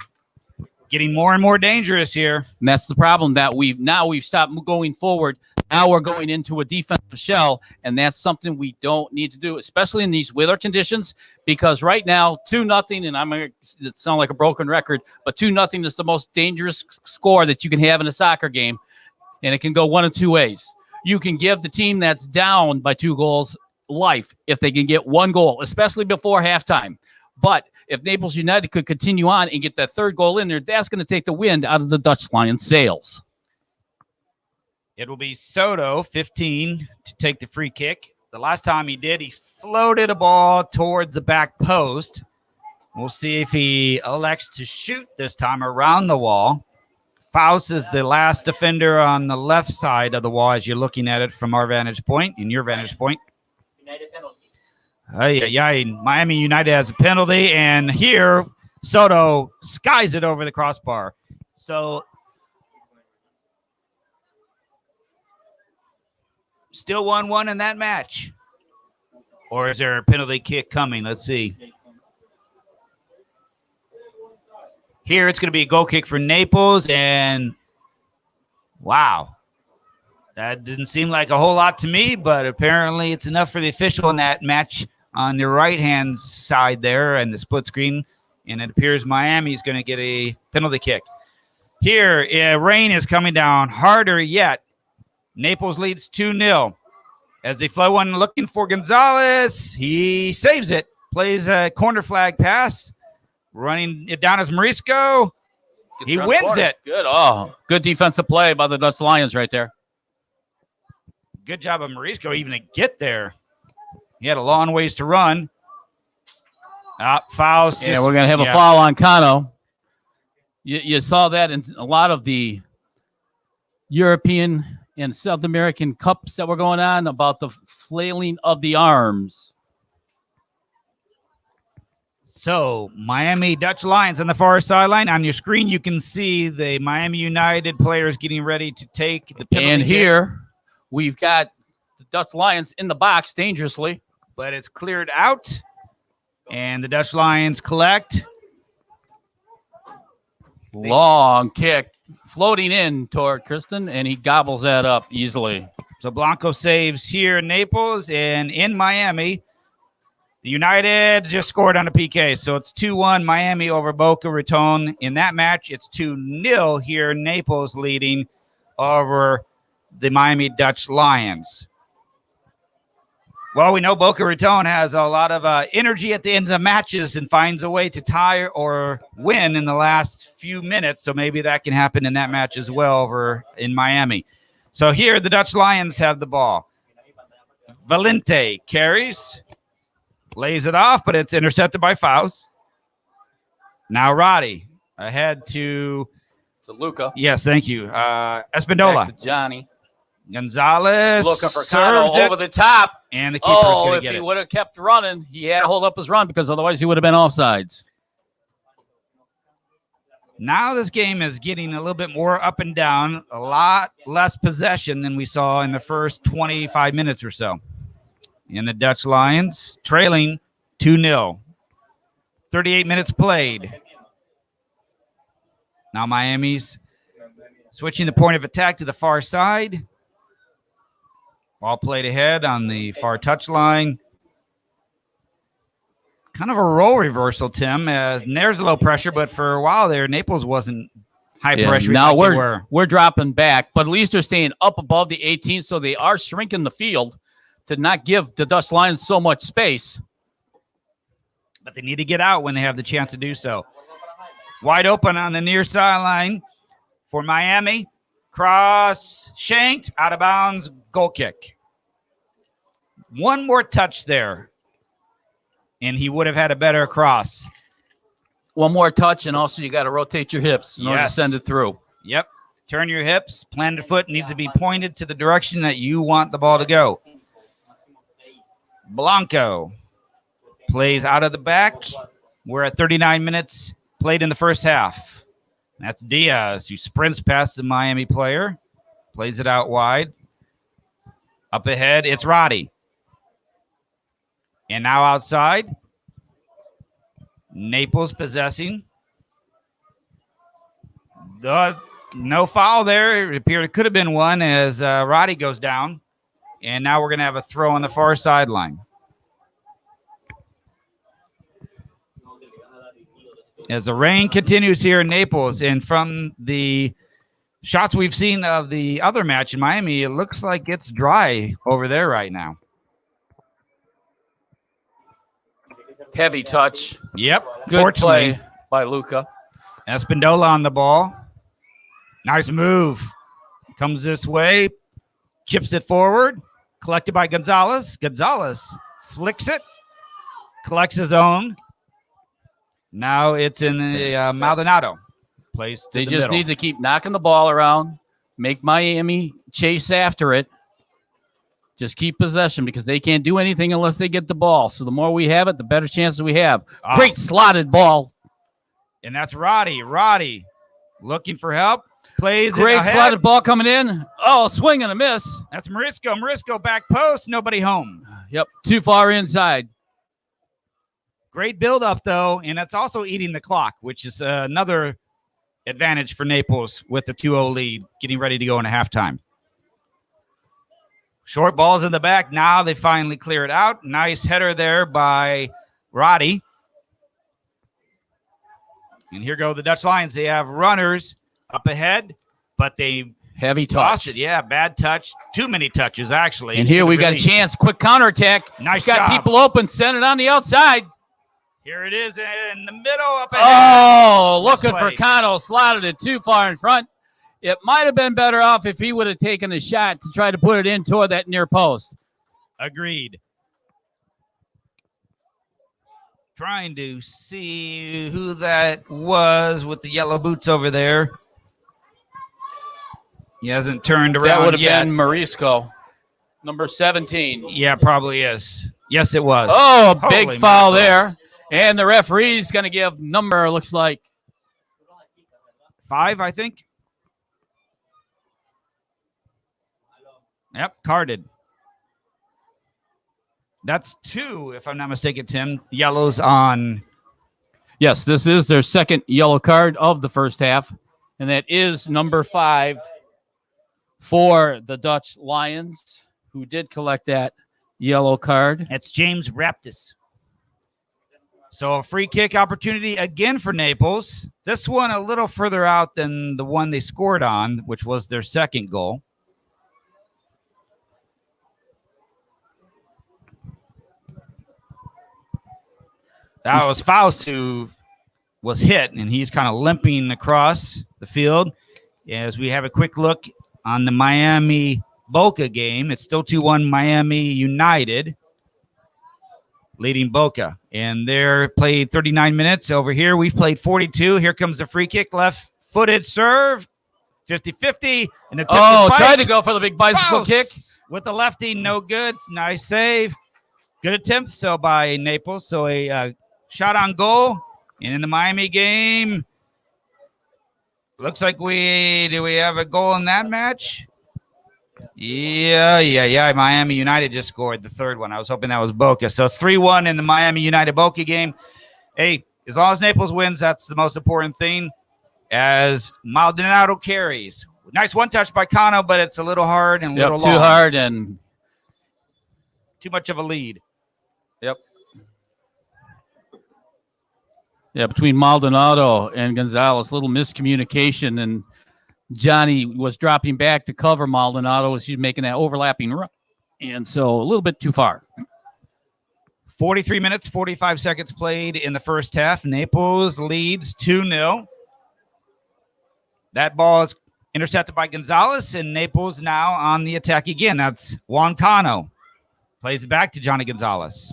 getting more and more dangerous here. And that's the problem that we've stopped going forward. Now we're going into a defensive shell, and that's something we don't need to do, especially in these weather conditions, because right now, 2-0, and I'm going to sound like a broken record, but 2-0 is the most dangerous score that you can have in a soccer game, and it can go one of two ways. You can give the team that's down by 2 goals life if they can get 1 goal, especially before halftime. But if Naples United could continue on and get that 3rd goal in there, that's going to take the wind out of the Dutch Lions' sails. It will be Soto, 15, to take the free kick. The last time he did, he floated a ball towards the back post. We'll see if he elects to shoot this time around the wall. Faust is the last defender on the left side of the wall as you're looking at it from our vantage point, in your vantage point. United penalty. Miami United has a penalty, and here Soto skies it over the crossbar. So still 1-1 in that match. Or is there a penalty kick coming? Let's see. Here it's going to be a goal kick for Naples, and wow. That didn't seem like a whole lot to me, but apparently it's enough for the official in that match on the right-hand side there and the split screen, and it appears Miami's going to get a penalty kick. Here, rain is coming down harder yet. Naples leads 2-0. As they flow one looking for Gonzalez, he saves it, plays a corner flag pass, running it down as Marisco. He wins it. Good. Oh, good defensive play by the Dutch Lions right there. Good job of Marisco even to get there. He had a long ways to run. Fouls. Yeah, we're going to have a foul on Cano. You saw that in a lot of the European and South American cups that were going on about the flailing of the arms. So, Miami Dutch Lions on the far sideline. On your screen, you can see the Miami United players getting ready to take the penalty. And here we've got the Dutch Lions in the box dangerously. But it's cleared out, and the Dutch Lions collect. Long kick, floating in toward Kristen, and he gobbles that up easily. So Blanco saves here in Naples, and in Miami, the United just scored on a PK. So it's 2-1 Miami over Boca Raton. In that match, it's 2-0 here, Naples leading over the Miami Dutch Lions. Well, we know Boca Raton has a lot of energy at the end of the matches and finds a way to tie or win in the last few minutes. So maybe that can happen in that match as well over in Miami. So here the Dutch Lions have the ball. Valente carries, lays it off, but it's intercepted by Faust. Now Roddy ahead to Luca. Yes, thank you. Espindola. Back to Johnny. Gonzalez looking for Cano over the top. And the keeper's going to get it. If he would have kept running, he had to hold up his run because otherwise he would have been offsides. Now this game is getting a little bit more up and down, a lot less possession than we saw in the first 25 minutes or so. And the Dutch Lions trailing 2-0. 38 minutes played. Now Miami's switching the point of attack to the far side. Ball played ahead on the far touchline. Kind of a role reversal, Tim. There's a low pressure, but for a while there, Naples wasn't high pressure. Now we're dropping back, but at least they're staying up above the 18, so they are shrinking the field to not give the Dutch Lions so much space. But they need to get out when they have the chance to do so. Wide open on the near sideline for Miami. Cross shanked, out of bounds, goal kick. One more touch there, and he would have had a better cross. One more touch, and also you got to rotate your hips in order to send it through. Yep. Turn your hips. Planted foot needs to be pointed to the direction that you want the ball to go. Blanco plays out of the back. We're at 39 minutes played in the first half. That's Diaz, who sprints past the Miami player. Plays it out wide. Up ahead, it's Roddy. And now outside, Naples possessing. The No foul there. It appeared it could have been one as Roddy goes down. And now we're going to have a throw on the far sideline. As the rain continues here in Naples, and from the shots we've seen of the other match in Miami, it looks like it's dry over there right now. Heavy touch. Yep. Good play by Luca. Espindola on the ball. Nice move. Comes this way. Chips it forward. Collected by Gonzalez. Gonzalez flicks it. Collects his own. Now it's in the Maldonado. Plays to They the just middle. need to keep knocking the ball around. Make Miami chase after it. Just keep possession because they can't do anything unless they get the ball. So the more we have it, the better chances we have. Great slotted ball. And that's Roddy. Roddy looking for help. Plays Great it ahead. slotted ball coming in. Oh, swing and a miss. That's Morisco. Morisco back post. Nobody home. Yep, too far inside. Great build-up, though, and that's also eating the clock, which is another advantage for Naples with the 2-0 lead, getting ready to go into halftime. Short balls in the back. Now they finally clear it out. Nice header there by Roddy. And here go the Dutch Lions. They have runners up ahead, but they Heavy lost touch. it. Yeah, bad touch. Too many touches, actually. And here we got a Released. chance. Quick counterattack. Nice Got job. people open. Send it on the outside. Here it is in the middle up ahead. Oh, Nice looking for play. Cano. Slotted it too far in front. It might have been better off if he would have taken a shot to try to put it in toward that near post. Agreed. Trying to see who that was with the yellow boots over there. He hasn't turned around That would have yet. been Morisco, number 17. Yeah, probably is. Yes, it was. Oh, Holy big foul mackerel. there. And the referee's going to give number, looks like. 5, I think. Yep, carded. That's 2, if I'm not mistaken, Tim. Yellows on. Yes, this is their second yellow card of the first half. And that is number 5 for the Dutch Lions, who did collect that yellow card. That's James Raptis. So a free kick opportunity again for Naples. This one a little further out than the one they scored on, which was their second goal. That was Faust who was hit, and he's kind of limping across the field. As we have a quick look on the Miami Boca game, it's still 2-1 Miami United leading Boca. And they're played 39 minutes. Over here, we've played 42. Here comes the free kick, left-footed serve, 50-50. And Tried to go for the big bicycle kick. with the lefty, no good. Nice save. Good attempt, so by Naples. So a shot on goal. And in the Miami game, looks like we have a goal in that match? Yeah. Miami United just scored the third one. I was hoping that was Boca. So it's 3-1 in the Miami United Boca game. Hey, as long as Naples wins, that's the most important thing. As Maldonado carries. Nice one touch by Cano, but it's a little hard and a little Too long. hard and Too much of a lead. yep. Yeah, between Maldonado and Gonzalez, little miscommunication, and Johnny was dropping back to cover Maldonado as he's making that overlapping run. And so a little bit too far. 43 minutes, 45 seconds played in the first half. Naples leads 2-0. That ball is intercepted by Gonzalez, and Naples now on the attack again. That's Juan Cano. Plays it back to Johnny Gonzalez.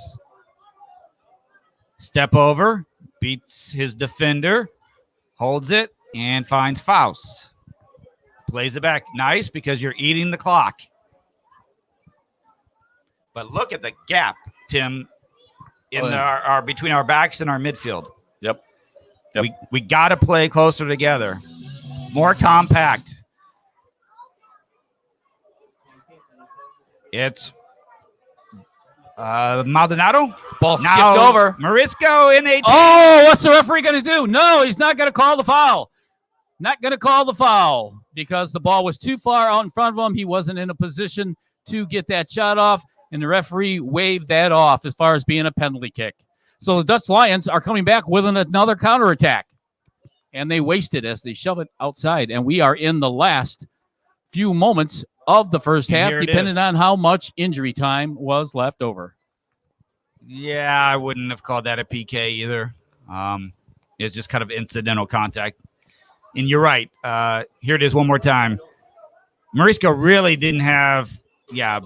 Step over, beats his defender, holds it, and finds Faust. Plays it back. Nice, because you're eating the clock. But look at the gap, Tim, in our between our backs and our midfield. Yep. We got to play closer together. More compact. It's Maldonado. Ball Now, skipped over. Morisco in 18. Oh, what's the referee going to do? No, he's not going to call the foul. not going to call the foul because the ball was too far out in front of him. He wasn't in a position to get that shot off, and the referee waved that off as far as being a penalty kick. So the Dutch Lions are coming back with another counterattack, and they waste it as they shove it outside, and we are in the last few moments of the first half, depending on how much injury time was left over. Yeah, I wouldn't have called that a PK either. It's just kind of incidental contact. And you're right. Here it is one more time. Marisco really didn't have,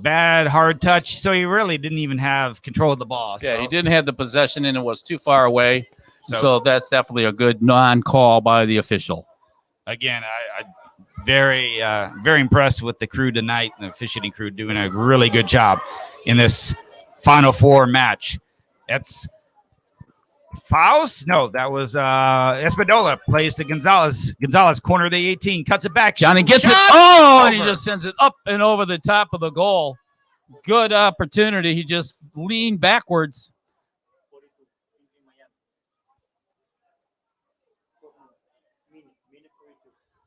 bad hard touch, so he really didn't even have control of the ball. Yeah, so. He didn't have the possession, and it was too far away. So that's definitely a good non-call by the official. Again, I very impressed with the crew tonight, and the officiating crew doing a really good job in this Final Four match. That's fouls? No, that was Espinola plays to Gonzalez. Gonzalez, corner of the 18, cuts it back. Johnny gets it. Oh, and he just sends it up and over the top of the goal. Good opportunity. He just leaned backwards.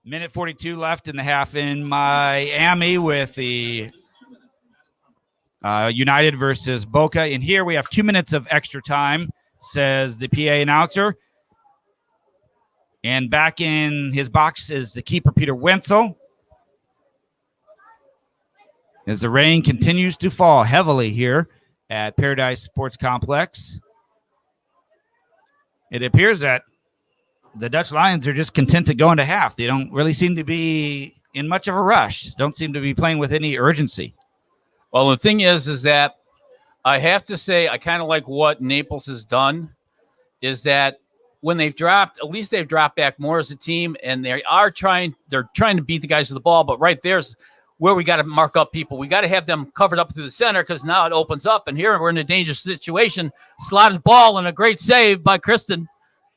Minute 42 left in the half in Miami with the United versus Boca. And here we have 2 minutes of extra time, says the PA announcer. And back in his box is the keeper, Peter Wenzel. As the rain continues to fall heavily here at Paradise Sports Complex, it appears that the Dutch Lions are just content to go into half. They don't really seem to be in much of a rush. Don't seem to be playing with any urgency. Well, the thing is that I have to say I kind of like what Naples has done is that when they've dropped, at least they've dropped back more as a team, and they're trying to beat the guys to the ball. But right there's where we got to mark up people. We got to have them covered up through the center because now it opens up. And here we're in a dangerous situation. Slotted ball and a great save by Kristen.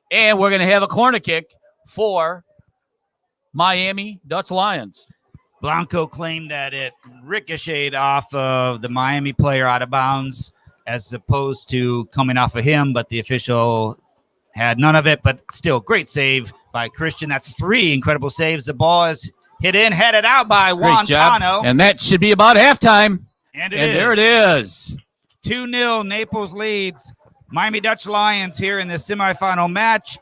And we're going to have a corner kick for Miami Dutch Lions. Blanco claimed that it ricocheted off of the Miami player out of bounds as opposed to coming off of him, but the official had none of it. But still, great save by Christian. That's 3 incredible saves. The ball is hit in, headed out by Juan Cano. And that should be about halftime. And there it is. 2-0, Naples leads Miami Dutch Lions here in the semifinal match.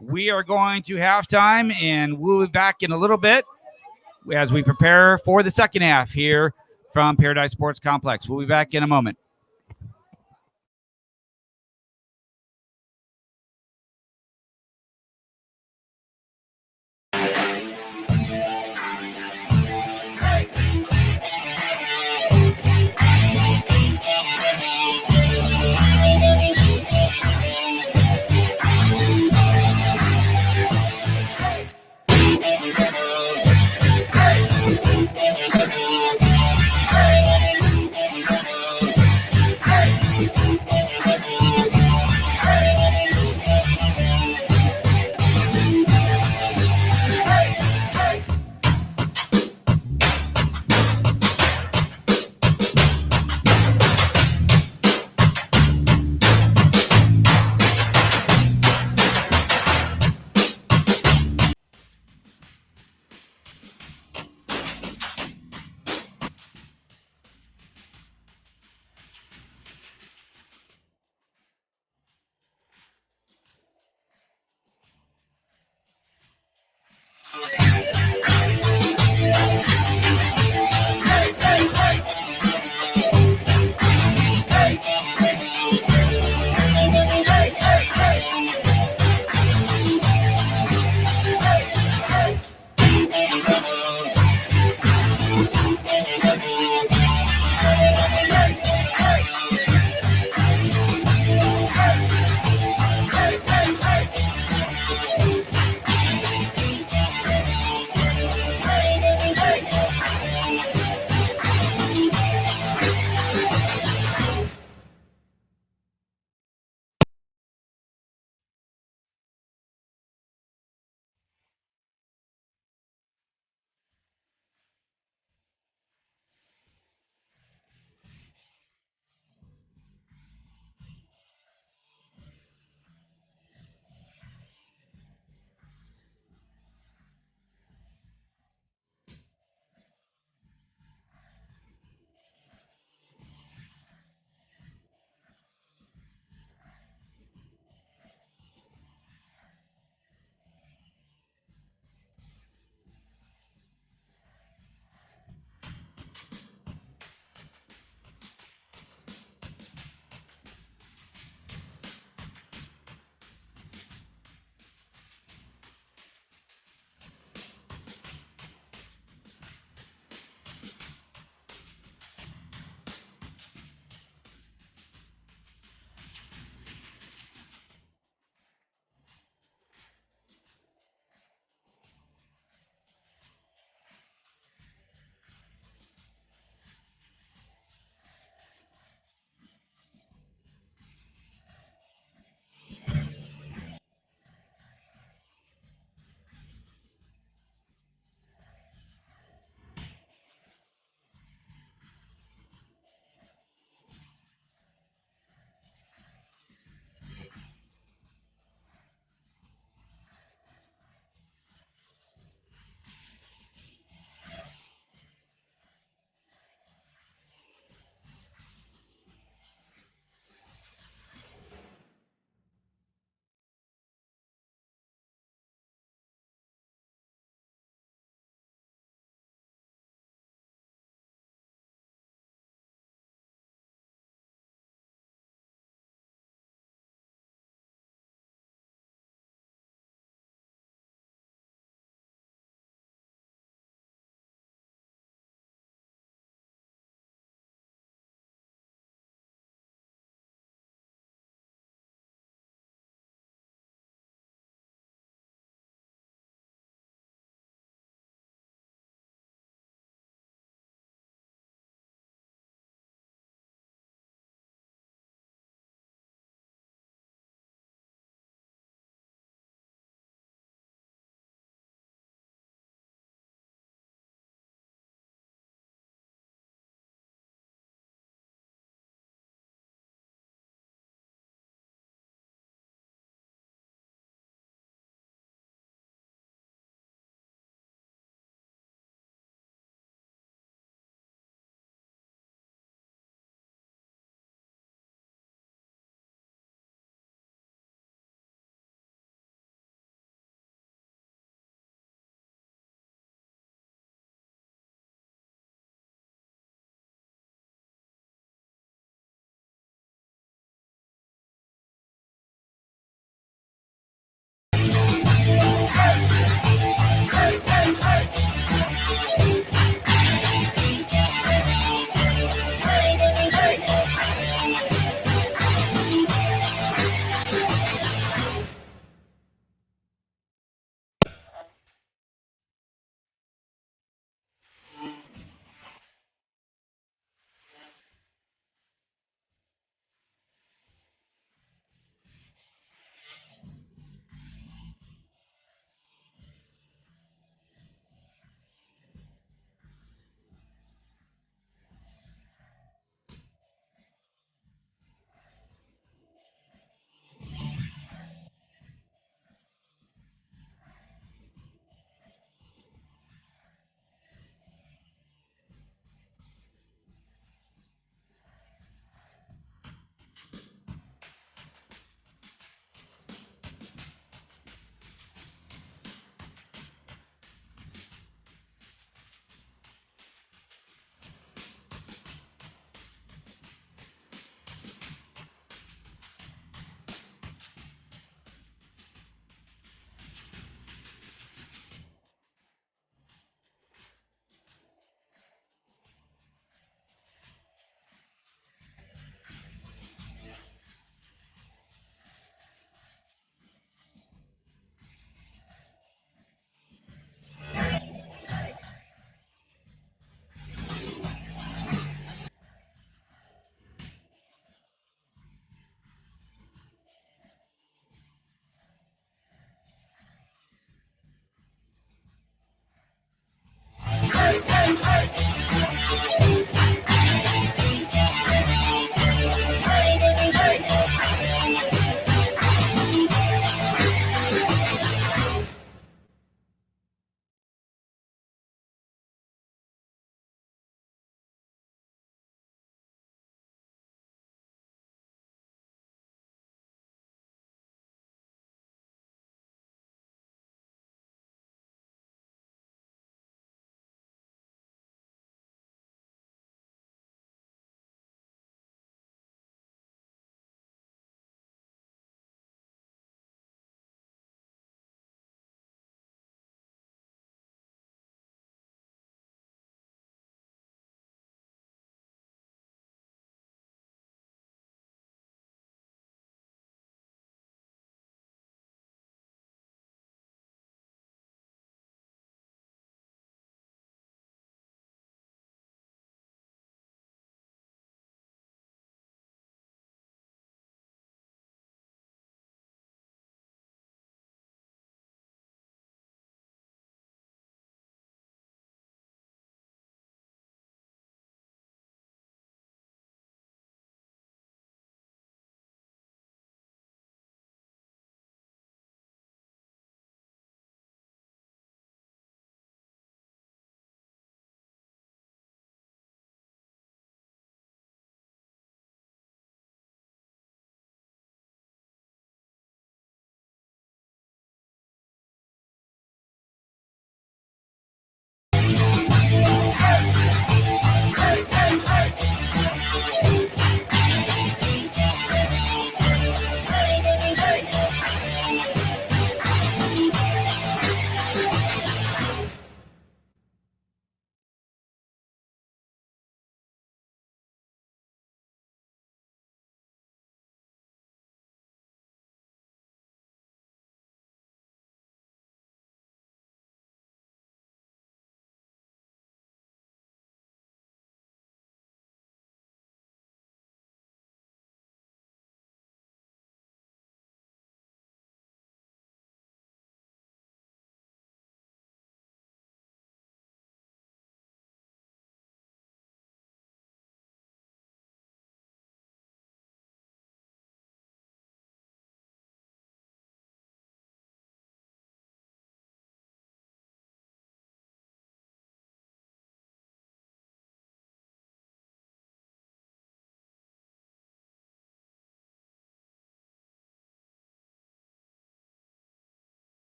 We are going to halftime, and we'll be back in a little bit as we prepare for the second half here from Paradise Sports Complex. We'll be back in a moment.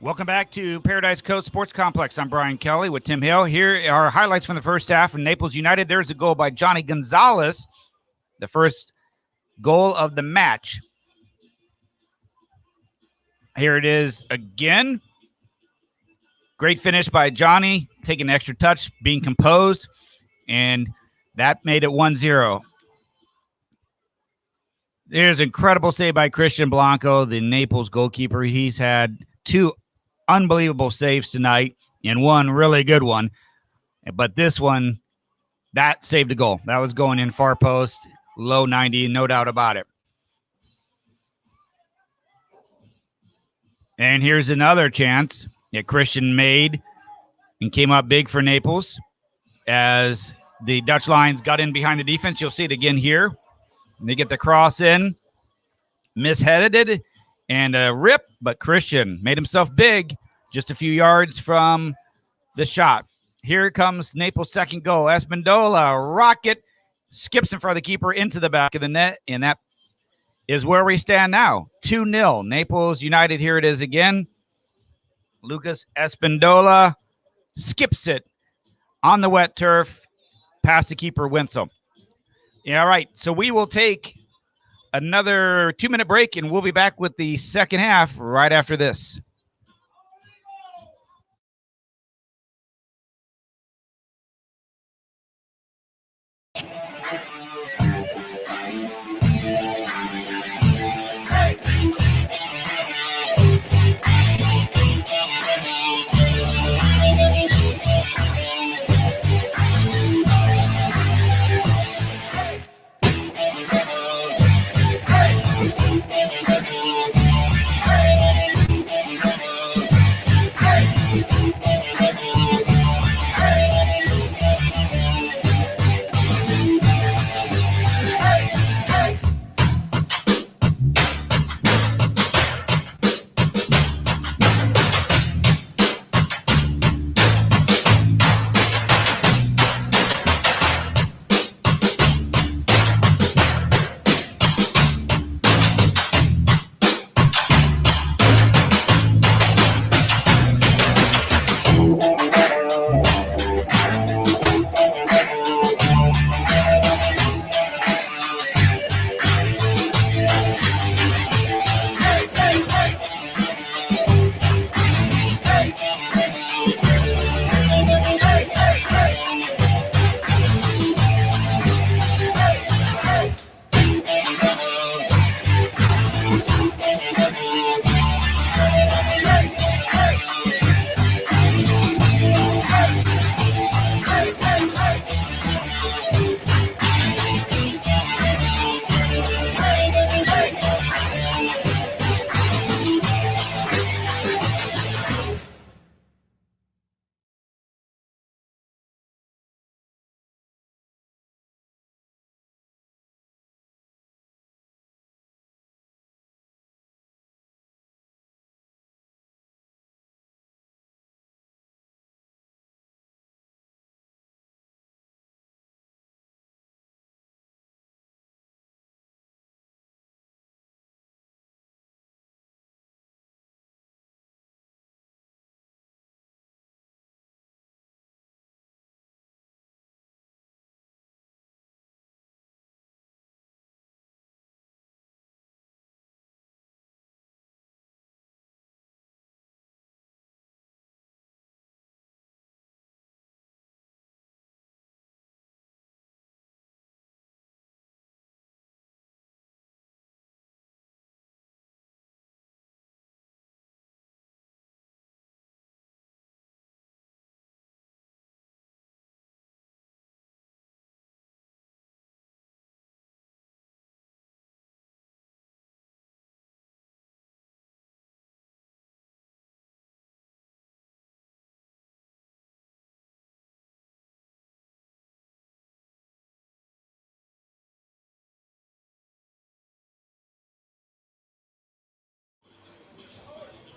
Welcome back to Paradise Coast Sports Complex. I'm Brian Kelly with Tim Hill. Here are highlights from the first half of Naples United. There's a goal by Johnny Gonzalez, the first goal of the match. Here it is again. Great finish by Johnny, taking an extra touch, being composed, and that made it 1-0. There's an incredible save by Christian Blanco, the Naples goalkeeper. He's had 2 unbelievable saves tonight and 1 really good one. But this one, that saved a goal. That was going in far post, low 90, no doubt about it. And here's another chance that Christian made and came up big for Naples as the Dutch Lions got in behind the defense. You'll see it again here. They get the cross in, misheaded, and a rip, but Christian made himself big just a few yards from the shot. Here comes Naples' second goal. Espindola, rocket, skips in front of the keeper into the back of the net, and that is where we stand now. 2-0. Naples United, here it is again. Lucas Espindola skips it on the wet turf past the keeper, Winslow. Yeah, all right. So we will take another 2-minute break, and we'll be back with the second half right after this.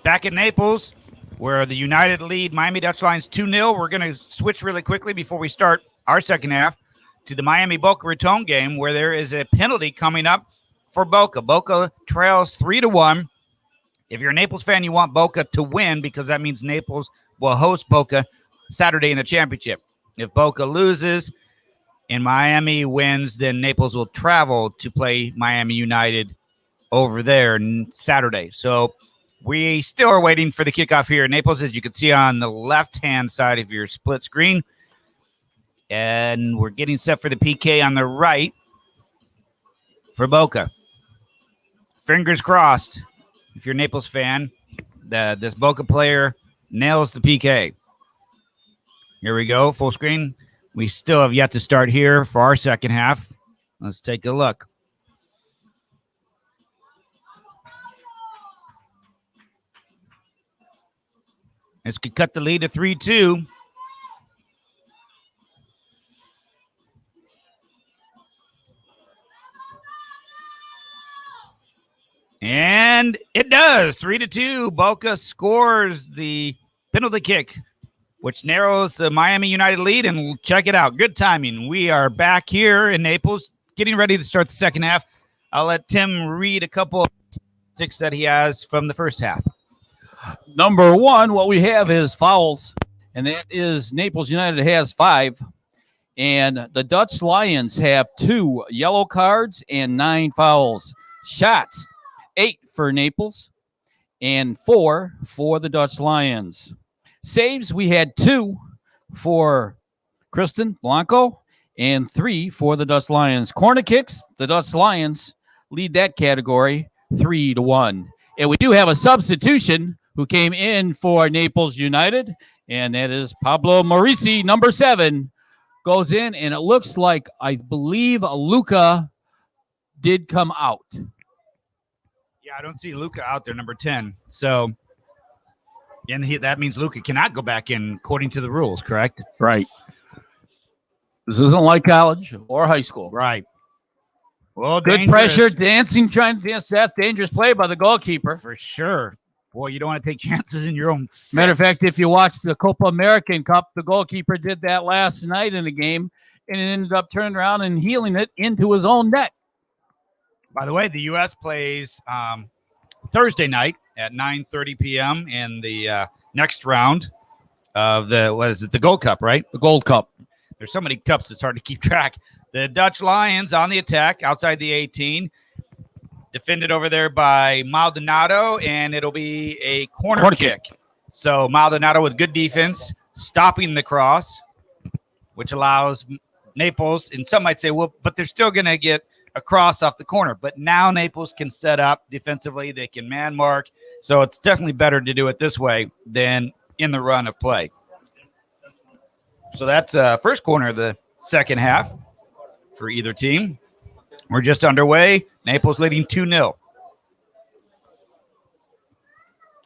Back in Naples, where the United lead Miami Dutch Lions 2-0. We're going to switch really quickly before we start our second half to the Miami Boca Raton game, where there is a penalty coming up for Boca. Boca trails 3-1 If you're a Naples fan, you want Boca to win because that means Naples will host Boca Saturday in the championship. If Boca loses and Miami wins, then Naples will travel to play Miami United over there Saturday. So we still are waiting for the kickoff here in Naples, as you can see on the left-hand side of your split screen. And we're getting set for the PK on the right for Boca. Fingers crossed, if you're a Naples fan, that this Boca player nails the PK. Here we go, full screen. We still have yet to start here for our second half. Let's take a look. This could cut the lead to 3-2. And it does. 3-2. Boca scores the penalty kick, which narrows the Miami United lead. And check it out. Good timing. We are back here in Naples, getting ready to start the second half. I'll let Tim read a couple of statistics that he has from the first half. Number one, what we have is fouls, and that is Naples United has 5. And the Dutch Lions have 2 yellow cards and 9 fouls. Shots, 8 for Naples and 4 for the Dutch Lions. Saves, we had 2 for Kristen Blanco and 3 for the Dutch Lions. Corner kicks, the Dutch Lions lead that category 3-1. And we do have a substitution who came in for Naples United, and that is Pablo Morisi, number 7, goes in, and it looks like, I believe, Luca did come out. Yeah, I don't see Luca out there, number 10. So, and that means Luca cannot go back in according to the rules, correct? Right. This isn't like college or high school. Right. Well, good dangerous. Pressure, dancing, trying to dance. That's dangerous play by the goalkeeper. For sure. Boy, you don't want to take chances in your own set. Matter of fact, if you watch the Copa American Cup, the goalkeeper did that last night in the game, and it ended up turning around and healing it into his own net. By the way, the U.S. plays Thursday night at 9:30 p.m. in the next round of the Gold Cup, right? The Gold Cup. There's so many cups, it's hard to keep track. The Dutch Lions on the attack outside the 18. Defended over there by Maldonado, and it'll be a corner kick. So Maldonado with good defense, stopping the cross, which allows Naples, and some might say, well, but they're still going to get a cross off the corner. But now Naples can set up defensively. They can man mark. So it's definitely better to do it this way than in the run of play. So that's first corner of the second half for either team. We're just underway. Naples leading 2-0.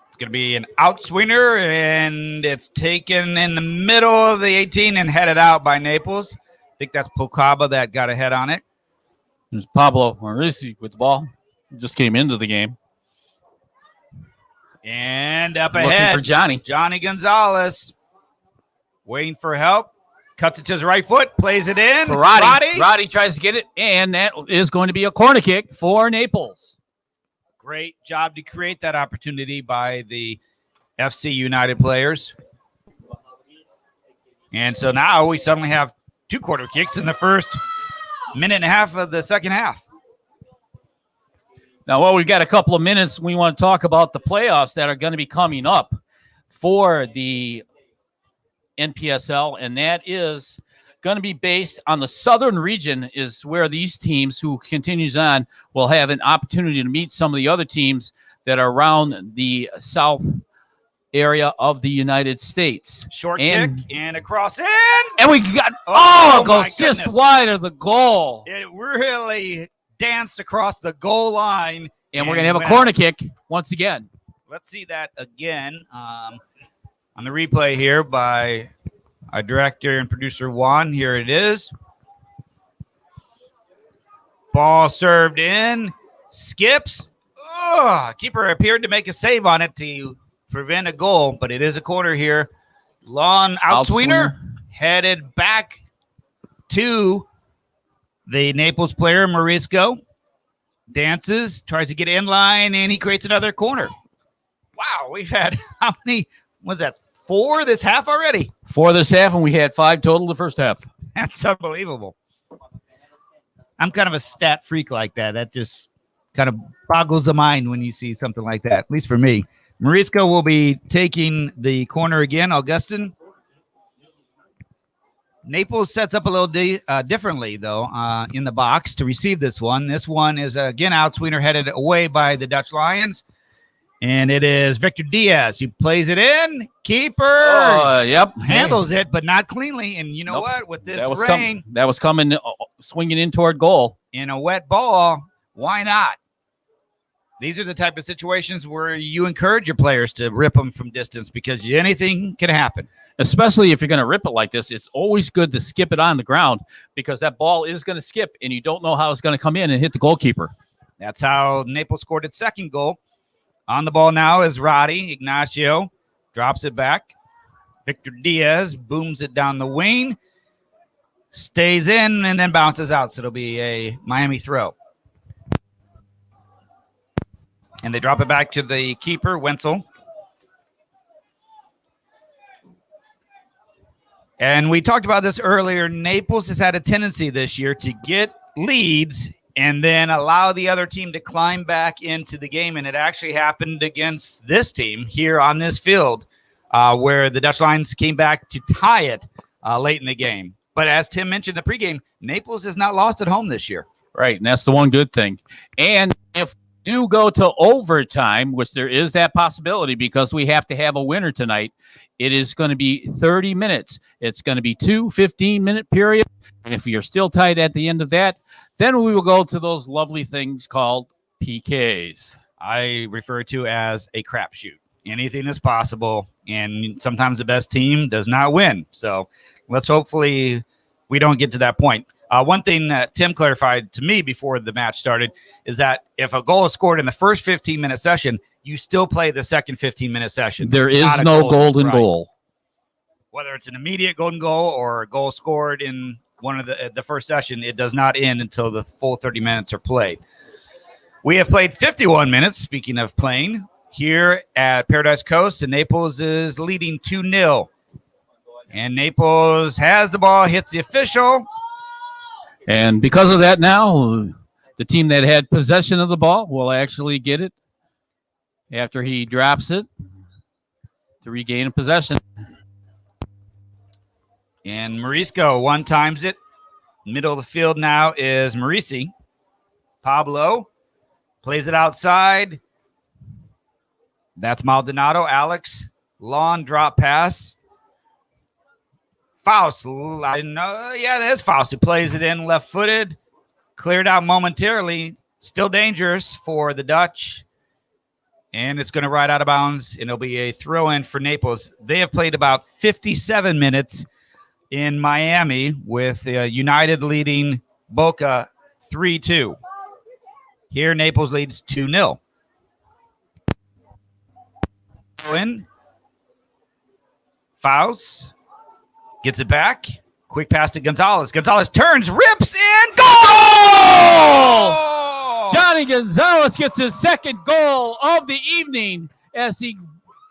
It's going to be an outswinger, and it's taken in the middle of the 18 and headed out by Naples. I think that's Pocaba that got ahead on it. There's Pablo Morisi with the ball. He just came into the game. And up Looking ahead, for Johnny. Johnny Gonzalez waiting for help. Cuts it to his right foot, plays it in. Roddy tries to get it, and that is going to be a corner kick for Naples. Great job to create that opportunity by the FC United players. And so now we suddenly have 2 corner kicks in the first minute and a half of the second half. Now, we've got a couple of minutes. We want to talk about the playoffs that are going to be coming up for the Npsl, and that is going to be based on the southern region, is where these teams who continues on will have an opportunity to meet some of the other teams that are around the south area of the United States. Short kick and across in. And we got, it goes just wide of the goal. It really danced across the goal line. And we're going to have a corner kick once again. Let's see that again. On the replay here by our director and producer Juan. Here it is. Ball served in. Skips. Keeper appeared to make a save on it to prevent a goal, but it is a corner here. Long outswinger headed back to the Naples player, Morisco. Dances, tries to get in line, and he creates another corner. Wow, we've had how many? Was that 4 this half already? 4 this half, and we had 5 total the first half. That's unbelievable. I'm kind of a stat freak like that. That just kind of boggles the mind when you see something like that, at least for me. Marisco will be taking the corner again. Augustin. Naples sets up a little differently, though, in the box to receive this one. This one is, again, outswingner headed away by the Dutch Lions. And it is Victor Diaz who plays it in. Keeper. Yep. Handles it, but not cleanly. And you know what? With this rain. That was coming, swinging in toward goal. In a wet ball, why not? These are the type of situations where you encourage your players to rip them from distance because anything can happen. Especially if you're going to rip it like this, it's always good to skip it on the ground because that ball is going to skip and you don't know how it's going to come in and hit the goalkeeper. That's how Naples scored its second goal. On the ball now is Roddy. Ignacio drops it back. Victor Diaz booms it down the wing. Stays in and then bounces out. So it'll be a Miami throw. And they drop it back to the keeper, Wenzel. And we talked about this earlier. Naples has had a tendency this year to get leads and then allow the other team to climb back into the game. And it actually happened against this team here on this field where the Dutch Lions came back to tie it late in the game. But as Tim mentioned in the pregame, Naples has not lost at home this year. Right, and that's the one good thing. And if do go to overtime, which there is that possibility because we have to have a winner tonight, it is going to be 30 minutes. It's going to be 2 15-minute periods. And if you're still tied at the end of that, then we will go to those lovely things called PKs. I refer to as a crapshoot. Anything is possible, and sometimes the best team does not win. So let's hopefully we don't get to that point. One thing that Tim clarified to me before the match started is that if a goal is scored in the first 15-minute session, you still play the second 15-minute session. There is no golden goal. Whether it's an immediate golden goal or a goal scored in one of the first session, it does not end until the full 30 minutes are played. We have played 51 minutes, speaking of playing, here at Paradise Coast, and Naples is leading 2-0. And Naples has the ball, hits the official. And because of that now, the team that had possession of the ball will actually get it after he drops it to regain possession. And Marisco one-times it. Middle of the field now is Marisi. Pablo plays it outside. That's Maldonado. Alex, long drop pass. Faust, I didn't know. Yeah, that is Faust who plays it in left-footed. Cleared out momentarily. Still dangerous for the Dutch. And it's going to ride out of bounds, and it'll be a throw-in for Naples. They have played about 57 minutes in Miami with United leading Boca 3-2. Here, Naples leads 2-0. Throw-in. Faust. Gets it back. Quick pass to Gonzalez. Gonzalez turns, rips, and goal! Johnny Gonzalez gets his second goal of the evening as he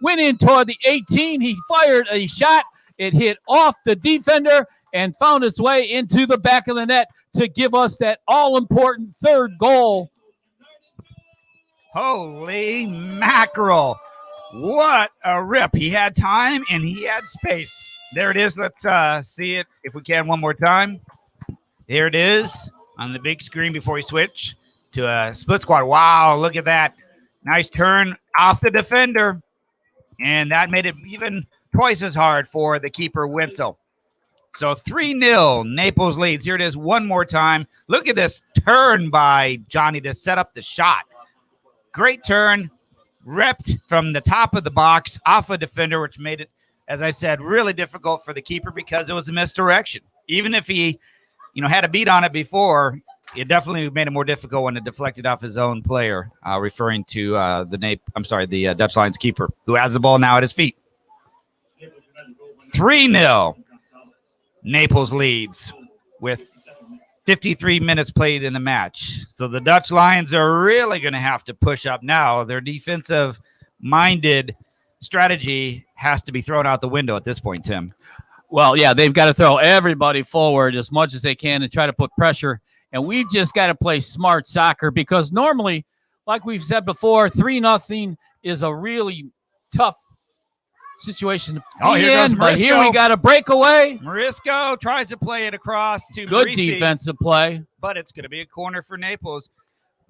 went in toward the 18. He fired a shot. It hit off the defender and found its way into the back of the net to give us that all-important third goal. Holy mackerel. What a rip. He had time and he had space. There it is. Let's see it if we can one more time. There it is on the big screen before we switch to a split squad. Wow, look at that. Nice turn off the defender. And that made it even twice as hard for the keeper, Wenzel. So 3-0, Naples leads. Here it is one more time. Look at this turn by Johnny to set up the shot. Great turn, ripped from the top of the box off a defender, which made it, as I said, really difficult for the keeper because it was a misdirection. Even if he, had a beat on it before, it definitely made it more difficult when it deflected off his own player, referring to the Dutch Lions keeper, who has the ball now at his feet. 3-0. Naples leads with 53 minutes played in the match. So the Dutch Lions are really going to have to push up now. Their defensive minded strategy has to be thrown out the window at this point, Tim. Well, yeah, they've got to throw everybody forward as much as they can and try to put pressure. And we've just got to play smart soccer because normally, like we've said before, 3-0 is a really tough situation to be in. But here we got a breakaway. Marisco tries to play it across to Good Marisi, defensive play. but it's going to be a corner for Naples.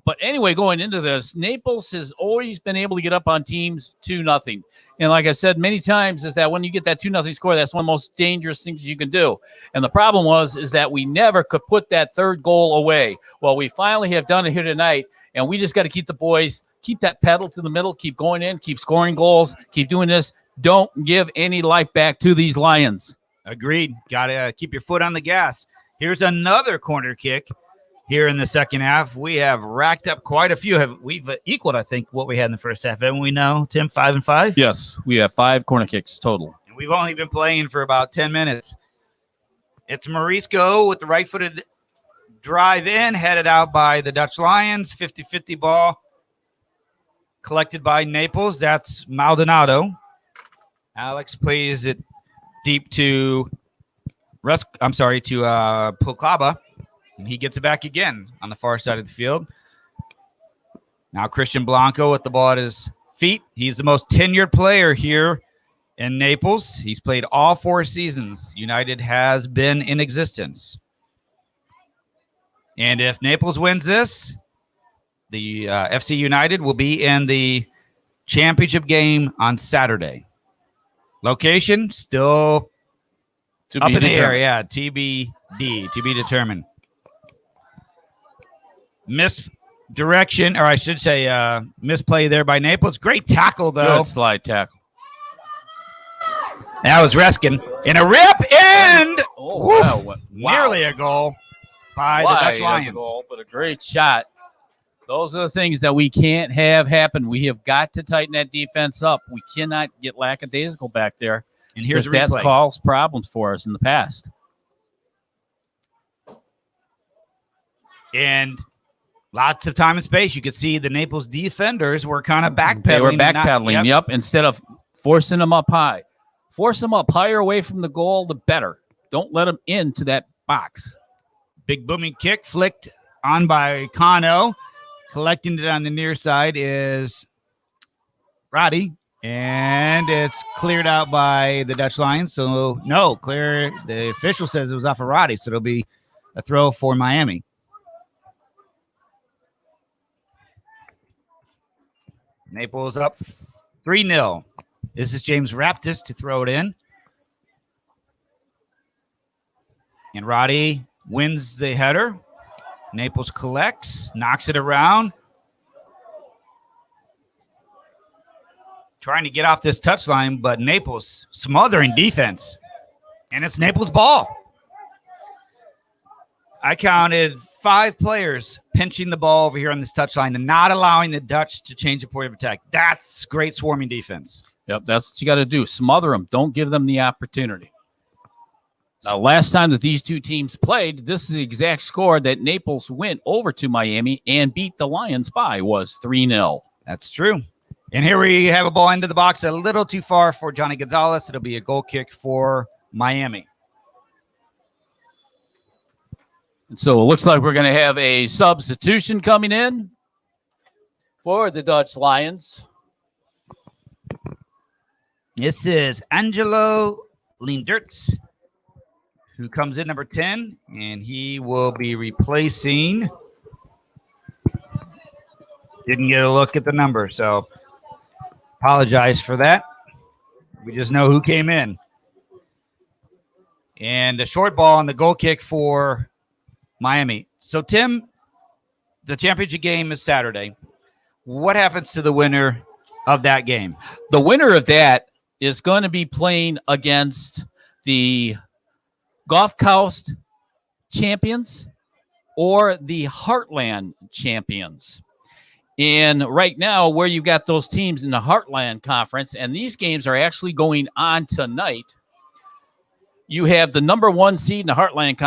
But anyway, going into this, Naples has always been able to get up on teams 2-0. And like I said many times, is that when you get that 2-0 score, that's one of the most dangerous things you can do. And the problem is that we never could put that third goal away. Well, we finally have done it here tonight, and we just got to keep the boys, keep that pedal to the middle, keep going in, keep scoring goals, keep doing this. Don't give any life back to these Lions. Agreed. Got to keep your foot on the gas. Here's another corner kick. Here in the second half, we have racked up quite a few. We've equaled, I think, what we had in the first half, haven't we now, Tim? 5 and 5? Yes, we have 5 corner kicks total. And we've only been playing for about 10 minutes. It's Marisco with the right-footed drive in, headed out by the Dutch Lions. 50-50 ball collected by Naples. That's Maldonado. Alex plays it deep to Pulcaba. And he gets it back again on the far side of the field. Now Christian Blanco with the ball at his feet. He's the most tenured player here in Naples. He's played all 4 seasons United has been in existence. And if Naples wins this, the FC United will be in the championship game on Saturday. Location still up in the air. Yeah, TBD, to be determined. Misdirection, or I should say misplay there by Naples. Great tackle, though. Good slide tackle. That was Reskin. In a rip, and nearly a goal by the Dutch Lions. Goal, but a great shot. Those are the things that we can't have happen. We have got to tighten that defense up. We cannot get lackadaisical back there. And here's that's caused problems for us in the past. And lots of time and space. You could see the Naples defenders were kind of backpedaling. They were backpedaling, yep, instead of forcing them up high. Force them up higher away from the goal, the better. Don't let them into that box. Big booming kick flicked on by Kano. Collecting it on the near side is Roddy. And it's cleared out by the Dutch Lions. So, no, the official says it was off of Roddy. So it'll be a throw for Miami. Naples up 3-0. This is James Raptis to throw it in. And Roddy wins the header. Naples collects, knocks it around. Trying to get off this touchline, but Naples smothering defense. And it's Naples' ball. I counted 5 players pinching the ball over here on this touchline and not allowing the Dutch to change the point of attack. That's great swarming defense. Yep, that's what you got to do. Smother them. Don't give them the opportunity. Now, last time that these two teams played, this is the exact score that Naples went over to Miami and beat the Lions by, was 3-0. That's true. And here we have a ball into the box a little too far for Johnny Gonzalez. It'll be a goal kick for Miami. And so it looks like we're going to have a substitution coming in for the Dutch Lions. This is Angelo Lindertz, who comes in number 10, and he will be replacing. Didn't get a look at the number, so apologize for that. We just know who came in. And a short ball on the goal kick for Miami. So, Tim, the championship game is Saturday. What happens to the winner of that game? The winner of that is going to be playing against the Gulf Coast champions or the Heartland champions. And right now, where you got those teams in the Heartland Conference, and these games are actually going on tonight, you have the number 1 seed in the Heartland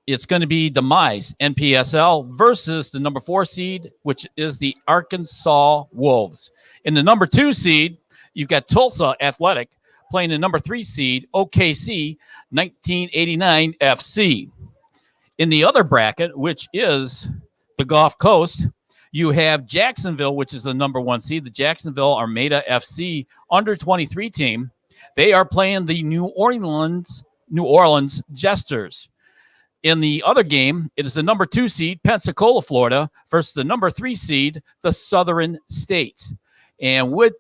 it's going to be Demise, NPSL, versus the number 4 seed, which is the Arkansas Wolves. In the number 2 seed, you've got Tulsa Athletic playing the number 3 seed, OKC 1989 FC. In the other bracket, which is the Gulf Coast, you have Jacksonville, which is the number 1 seed, the Jacksonville Armada FC under 23 team. They are playing the New Orleans Jesters. In the other game, it is the number 2 seed, Pensacola, Florida, versus the number 3 seed, the Southern States. And with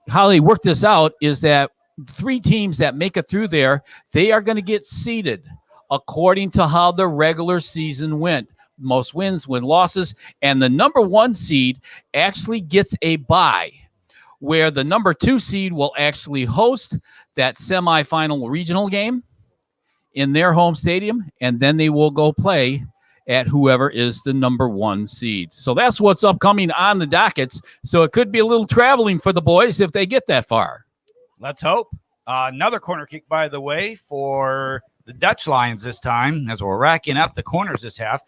how they work this out is that 3 teams that make it through there, they are going to get seeded according to how the regular season went. Most wins, win losses, and the number 1 seed actually gets a bye, where the number 2 seed will actually host that semifinal regional game in their home stadium, and then they will go play at whoever is the number 1 seed. So that's what's upcoming on the dockets. So it could be a little traveling for the boys if they get that far. Let's hope. Another corner kick, by the way, for the Dutch Lions this time, as we're racking up the corners this half.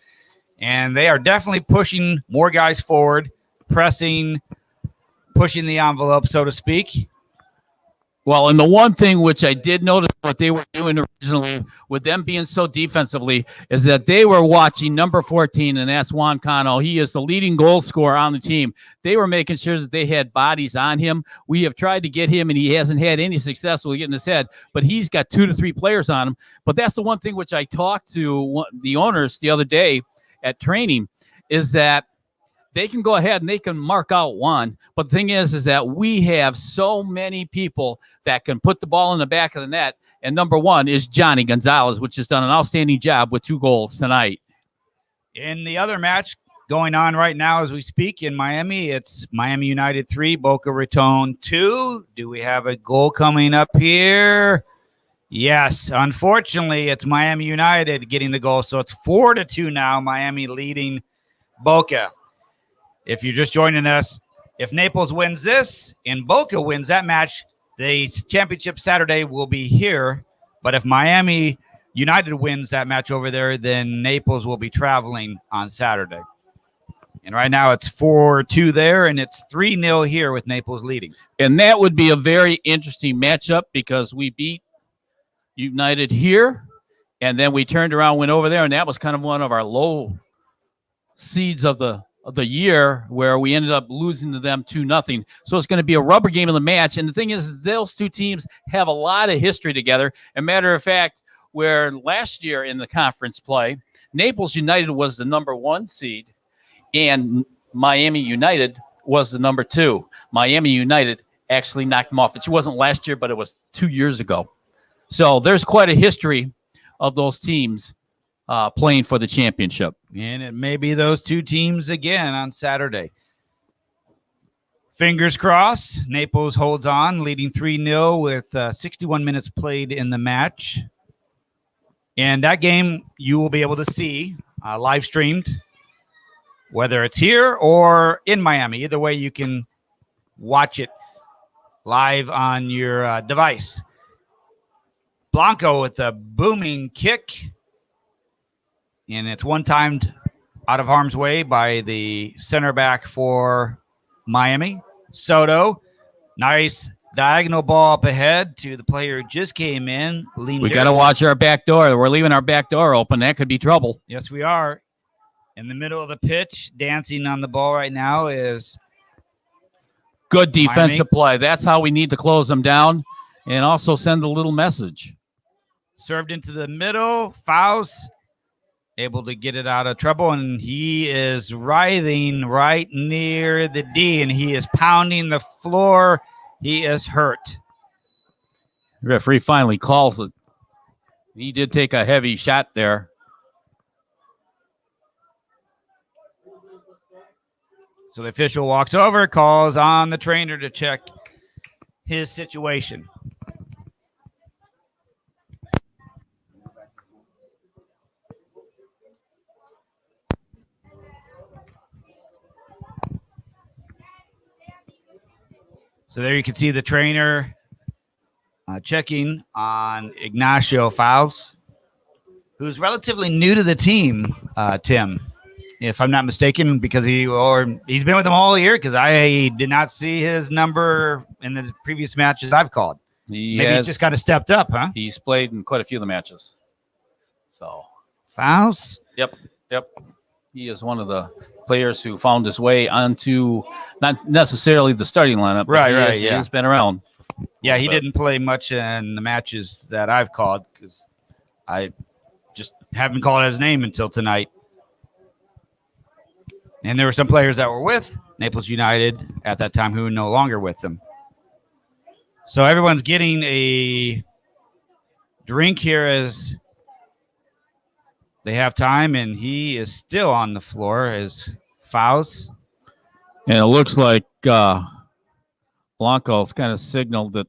And they are definitely pushing more guys forward, pressing, pushing the envelope, so to speak. Well, and the one thing which I did notice what they were doing originally with them being so defensively is that they were watching number 14, and that's Juan Cano. He is the leading goal scorer on the team. They were making sure that they had bodies on him. We have tried to get him, and he hasn't had any success with getting his head, but he's got 2 to 3 players on him. But that's the one thing which I talked to the owners the other day at training is that they can go ahead and they can mark out one. But the thing is that we have so many people that can put the ball in the back of the net. And number 1 is Johnny Gonzalez, which has done an outstanding job with 2 goals tonight. In the other match going on right now as we speak in Miami, it's Miami United 3, Boca Raton 2. Do we have a goal coming up here? Yes, unfortunately, it's Miami United getting the goal. So it's 4-2 now, Miami leading Boca. If you're just joining us, if Naples wins this and Boca wins that match, the championship Saturday will be here. But if Miami United wins that match over there, then Naples will be traveling on Saturday. And right now it's 4-2 there, and it's 3-0 here with Naples leading. And that would be a very interesting matchup because we beat United here, and then we turned around, went over there, and that was kind of one of our low seeds of the year where we ended up losing to them 2-0. So it's going to be a rubber game of the match. And the thing is, those 2 teams have a lot of history together. As a matter of fact, where last year in the conference play, Naples United was the number 1 seed and Miami United was the number 2. Miami United actually knocked them off. It wasn't last year, but it was 2 years ago. So there's quite a history of those teams playing for the championship. And it may be those 2 teams again on Saturday. Fingers crossed. Naples holds on, leading 3-0 with 61 minutes played in the match. And that game you will be able to see live streamed, whether it's here or in Miami. Either way, you can watch it live on your device. Blanco with a booming kick. And it's one-timed out of harm's way by the center back for Miami, Soto. Nice diagonal ball up ahead to the player who just came in. We got to watch our back door. We're leaving our back door open. That could be trouble. Yes, we are. In the middle of the pitch, dancing on the ball right now is good defensive Miami. Play. That's how we need to close them down and also send a little message. Served into the middle. Faust able to get it out of trouble, and he is writhing right near the D, and he is pounding the floor. He is hurt. The referee finally calls it. He did take a heavy shot there. So the official walks over, calls on the trainer to check his situation. So there you can see the trainer checking on Ignacio Faust. who's relatively new to the team, Tim, if I'm not mistaken, because he's been with them all year, because I did not see his number in the previous matches I've called. Maybe he's just kind of stepped up, huh? He's played in quite a few of the matches. So Faust? Yep. He is one of the players who found his way onto not necessarily the starting lineup. But he's been around. Yeah, he didn't play much in the matches that I've called because I just haven't called his name until tonight. And there were some players that were with Naples United at that time who are no longer with them. So everyone's getting a drink here as they have time, and he is still on the floor as Faust. And it looks like Blanco's kind of signaled that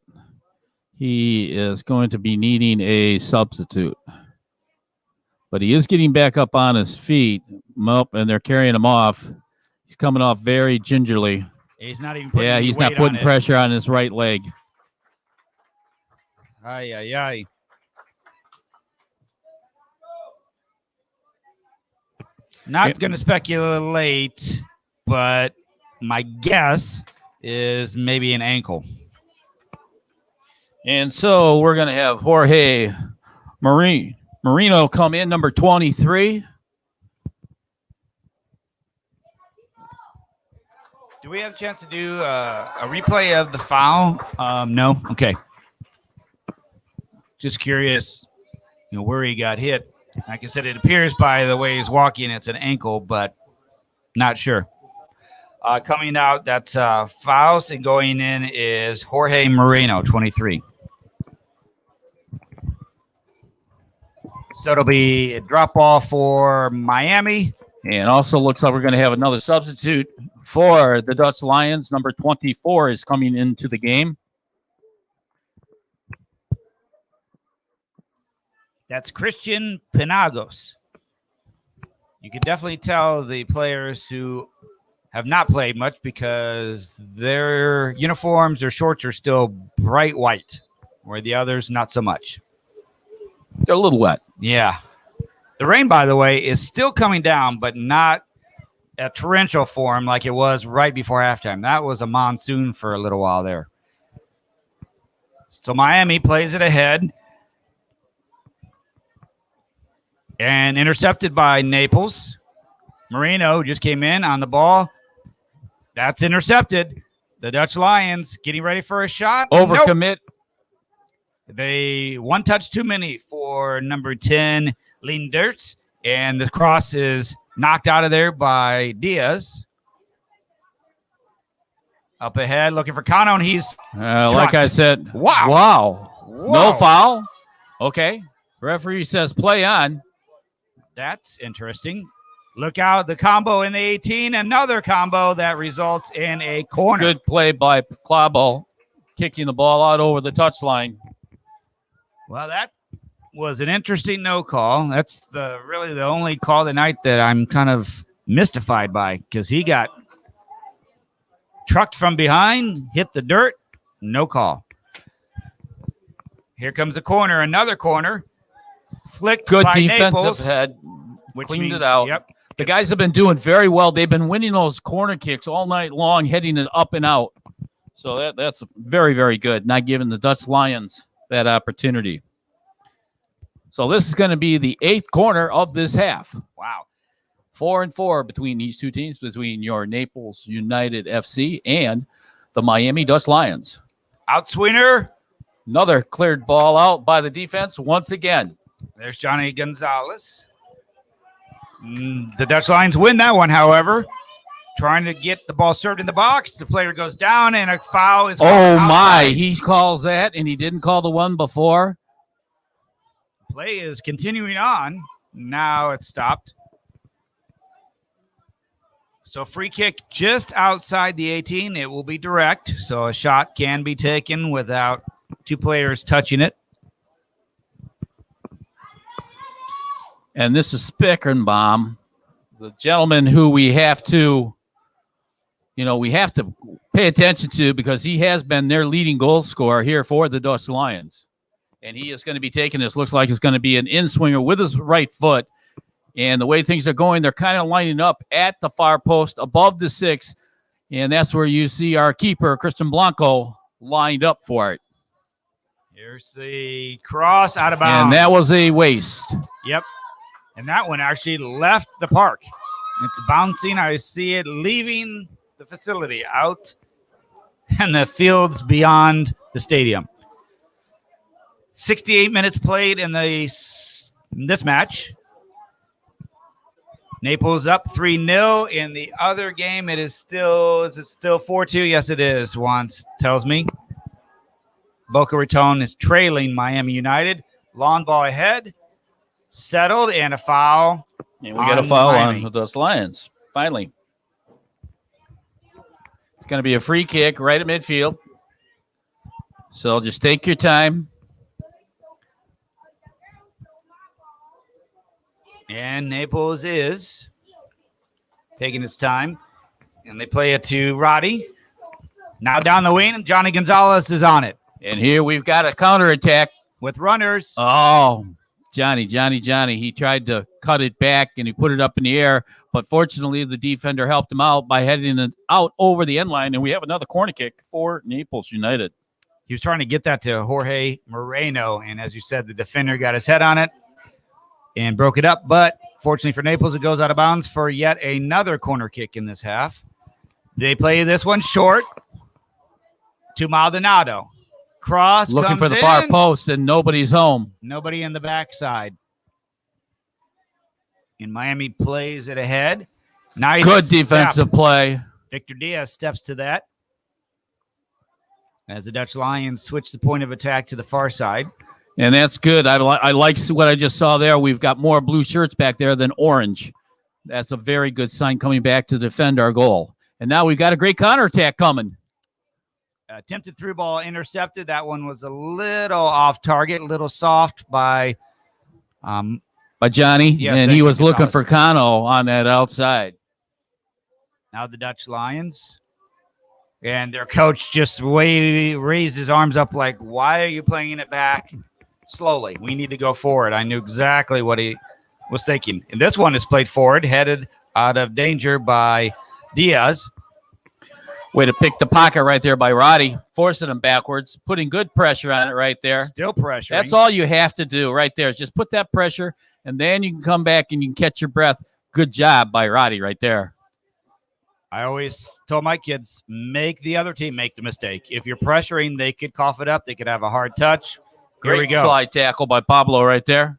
he is going to be needing a substitute. But he is getting back up on his feet, and they're carrying him off. He's coming off very gingerly. He's not even putting he's not putting pressure on his right leg. Ay. Not going to speculate, but my guess is maybe an ankle. And so we're going to have Jorge Marino come in, number 23. Do we have a chance to do a replay of the foul? No? Okay. Just curious, where he got hit. Like I said, it appears by the way he's walking, it's an ankle, but not sure. Coming out, that's Faust, and going in is Jorge Marino, 23. So it'll be a drop off for Miami. And also looks like we're going to have another substitute for the Dutch Lions. Number 24 is coming into the game. That's Christian Penagos. You can definitely tell the players who have not played much because their uniforms, their shorts are still bright white, where the others not so much. They're a little wet. Yeah. The rain, by the way, is still coming down, but not a torrential form like it was right before halftime. That was a monsoon for a little while there. So Miami plays it ahead. And intercepted by Naples. Marino just came in on the ball. That's intercepted. The Dutch Lions getting ready for a shot. Overcommit. Nope. They one touch too many for number 10, Leenderts. And the cross is knocked out of there by Diaz. Up ahead, looking for Cano, and he's like I said. Wow. No foul. Okay. Referee says play on. That's interesting. Look out, the combo in the 18. Another combo that results in a corner. Good play by Clabo, kicking the ball out over the touchline. Well, that was an interesting no call. That's really the only call tonight that I'm kind of mystified by, because he got trucked from behind, hit the dirt, no call. Here comes a corner, another corner. Flicked good by defensive Naples, head, cleaned means, it out. Yep. The guys have been doing very well. They've been winning those corner kicks all night long, heading it up and out. So that's very, very good, not giving the Dutch Lions that opportunity. So this is going to be the 8th corner of this half. Wow. 4-4 between these two teams, between your Naples United FC and the Miami Dutch Lions. Outswinger. Another cleared ball out by the defense once again. There's Johnny Gonzalez. The Dutch Lions win that one, however. Trying to get the ball served in the box. The player goes down, and a foul is called outside. My. He calls that, and he didn't call the one before. Play is continuing on. Now it's stopped. So free kick just outside the 18. It will be direct, so a shot can be taken without two players touching it. And this is Spickenbaum, the gentleman who we have to pay attention to because he has been their leading goal scorer here for the Dutch Lions. And he is going to be taking this. Looks like it's going to be an in-swinger with his right foot. And the way things are going, they're kind of lining up at the far post above the 6. And that's where you see our keeper, Christian Blanco, lined up for it. Here's the cross out of bounds. And that was a waste. Yep. And that one actually left the park. It's bouncing. I see it leaving the facility out and the fields beyond the stadium. 68 minutes played in this match. Naples up 3-0. In the other game, is it still 4-2? Yes, it is, Juan tells me. Boca Raton is trailing Miami United. Long ball ahead. Settled and a foul. And we got a foul on those Lions, finally. It's going to be a free kick right at midfield. So just take your time. And Naples is taking its time. And they play it to Roddy. Now down the wing, Johnny Gonzalez is on it. And here we've got a counterattack. With runners. Oh, Johnny. He tried to cut it back, and he put it up in the air. But fortunately, the defender helped him out by heading it out over the end line. And we have another corner kick for Naples United. He was trying to get that to Jorge Moreno. And as you said, the defender got his head on it and broke it up. But fortunately for Naples, it goes out of bounds for yet another corner kick in this half. They play this one short to Maldonado. Cross looking for the in. far post, and nobody's home. Nobody in the backside. And Miami plays it ahead. Nice good defensive play. Victor Diaz steps to that as the Dutch Lions switch the point of attack to the far side. And that's good. I like what I just saw there. We've got more blue shirts back there than orange. That's a very good sign coming back to defend our goal. And now we've got a great counterattack coming. Attempted through ball intercepted. That one was a little off target, a little soft by Johnny. Yes, and he was looking for Cano on that outside. Now the Dutch Lions. And their coach just raised his arms up like, why are you playing it back slowly? We need to go forward. I knew exactly what he was thinking. And this one is played forward, headed out of danger by Diaz. Way to pick the pocket right there by Roddy, forcing him backwards, putting good pressure on it right there. Still pressuring. That's all you have to do right there is just put that pressure, and then you can come back and you can catch your breath. Good job by Roddy right there. I always told my kids, make the other team make the mistake. If you're pressuring, they could cough it up. They could have a hard touch. Here we Great go. slide tackle by Pablo right there.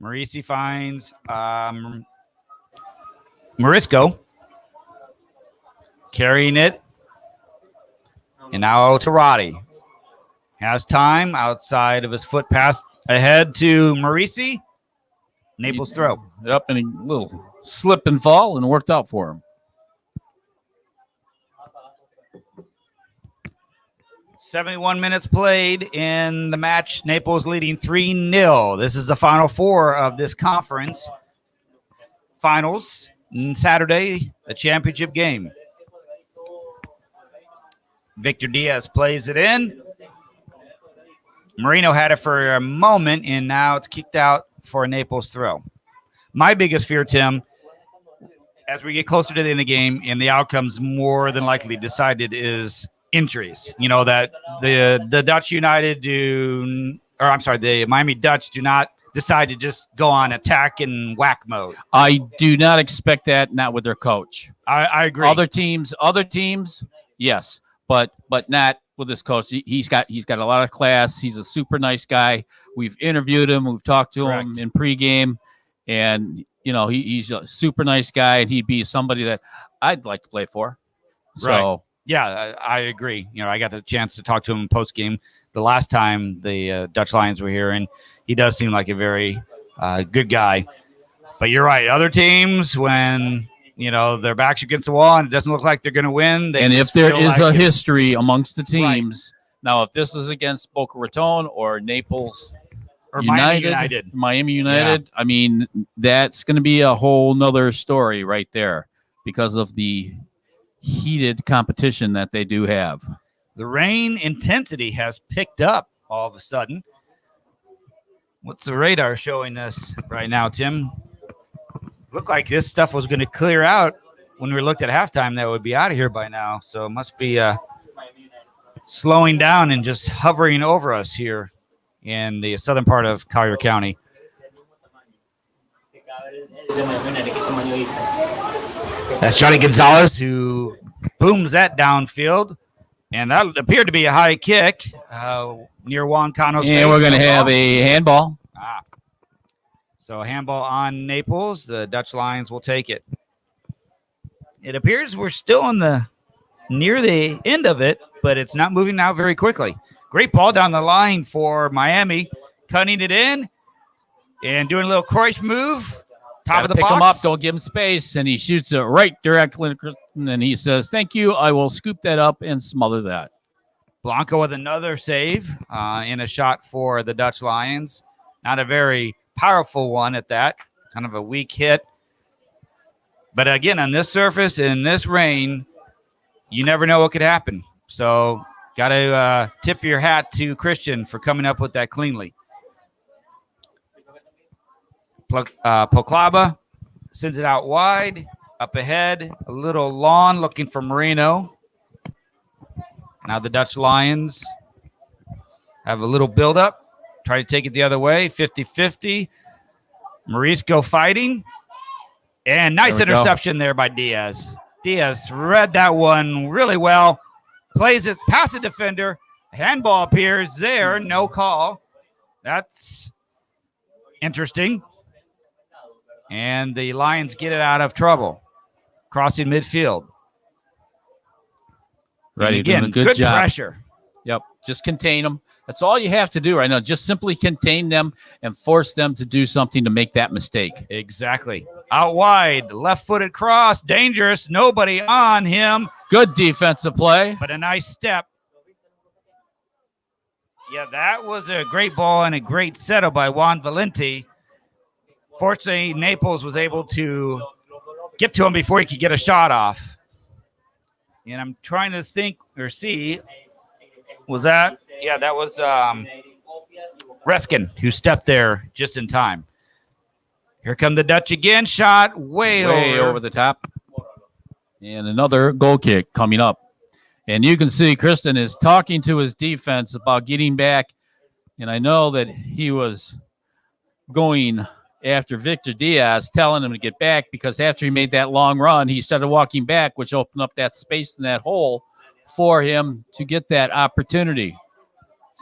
Marisi finds Morisco. Carrying it. And now to Roddy. Has time outside of his foot pass ahead to Marisi. Naples throw. Yep, and a little slip and fall, and worked out for him. 71 minutes played in the match. Naples leading 3-0. This is the final four of this conference. Finals Saturday, the championship game. Victor Diaz plays it in. Marino had it for a moment, and now it's kicked out for a Naples throw. My biggest fear, Tim, as we get closer to the end of the game and the outcome's more than likely decided, is injuries. You know, that the Dutch United the Miami Dutch do not decide to just go on attack and whack mode. I do not expect that, not with their coach. I agree. Other teams, yes, but not with this coach. He's got a lot of class. He's a super nice guy. We've interviewed him. We've talked to him in pregame, and you know he's a super nice guy, and he'd be somebody that I'd like to play for. So yeah, I agree. You know, I got the chance to talk to him in postgame the last time the Dutch Lions were here, and he does seem like a very good guy. But you're right. Other teams, when you know their backs against the wall and it doesn't look like they're going to win, and if there is a history amongst the teams, now if this is against Boca Raton or Naples or Miami United, yeah. I mean that's going to be a whole nother story right there because of the heated competition that they do have. The rain intensity has picked up all of a sudden. What's the radar showing us right now, Tim? Looked like this stuff was going to clear out when we looked at halftime. That would be out of here by now. So it must be slowing down and just hovering over us here in the southern part of Collier County. That's Johnny Gonzalez who booms that downfield. And that appeared to be a high kick near Juan Cano's face. And we're going to have a handball. So a handball on Naples. The Dutch Lions will take it. It appears we're still near the end of it, but it's not moving out very quickly. Great ball down the line for Miami, cutting it in and doing a little Cruyff move. Top of the pick box. him up, don't give him space, and he shoots it right directly. And he says, "Thank you. I will scoop that up and smother that." Blanco with another save in a shot for the Dutch Lions. Not a very powerful one at that. Kind of a weak hit. But again, on this surface, in this rain, you never know what could happen. So got to tip your hat to Christian for coming up with that cleanly. Poklaba sends it out wide. Up ahead, a little lawn looking for Moreno. Now the Dutch Lions have a little build-up. Try to take it the other way, 50-50. Morisco fighting. And nice interception there by Diaz. Diaz read that one really well. Plays it past the defender. Handball appears there. No call. That's interesting. And the Lions get it out of trouble. Crossing midfield. Right, again, doing a good job. Pressure. Yep, just contain them. That's all you have to do right now. Just simply contain them and force them to do something to make that mistake. Exactly. Out wide, left-footed cross, dangerous. Nobody on him. Good defensive play. But a nice step. Yeah, that was a great ball and a great setup by Juan Valenti. Fortunately, Naples was able to get to him before he could get a shot off. And I'm trying to think or see, was that? Yeah, that was Reskin who stepped there just in time. Here come the Dutch again. Shot way over the top. And another goal kick coming up. And you can see Kristen is talking to his defense about getting back. And I know that he was going after Victor Diaz, telling him to get back because after he made that long run, he started walking back, which opened up that space in that hole for him to get that opportunity.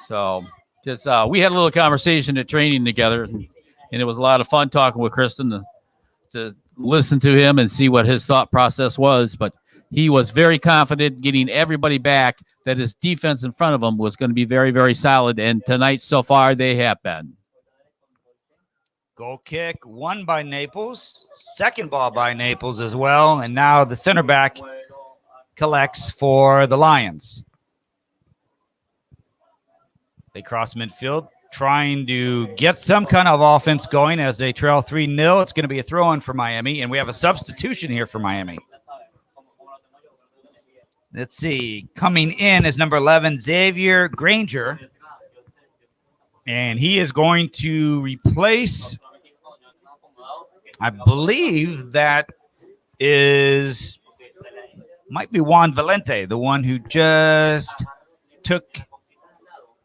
So just we had a little conversation at training together, and it was a lot of fun talking with Kristen to listen to him and see what his thought process was. But he was very confident getting everybody back, that his defense in front of him was going to be very, very solid. And tonight so far they have been. Goal kick, one by Naples, second ball by Naples as well. And now the center back collects for the Lions. They cross midfield, trying to get some kind of offense going as they trail 3-0. It's going to be a throw-in for Miami, and we have a substitution here for Miami. Let's see. Coming in is number 11, Xavier Granger. And he is going to replace, I believe that might be Juan Valente, the one who just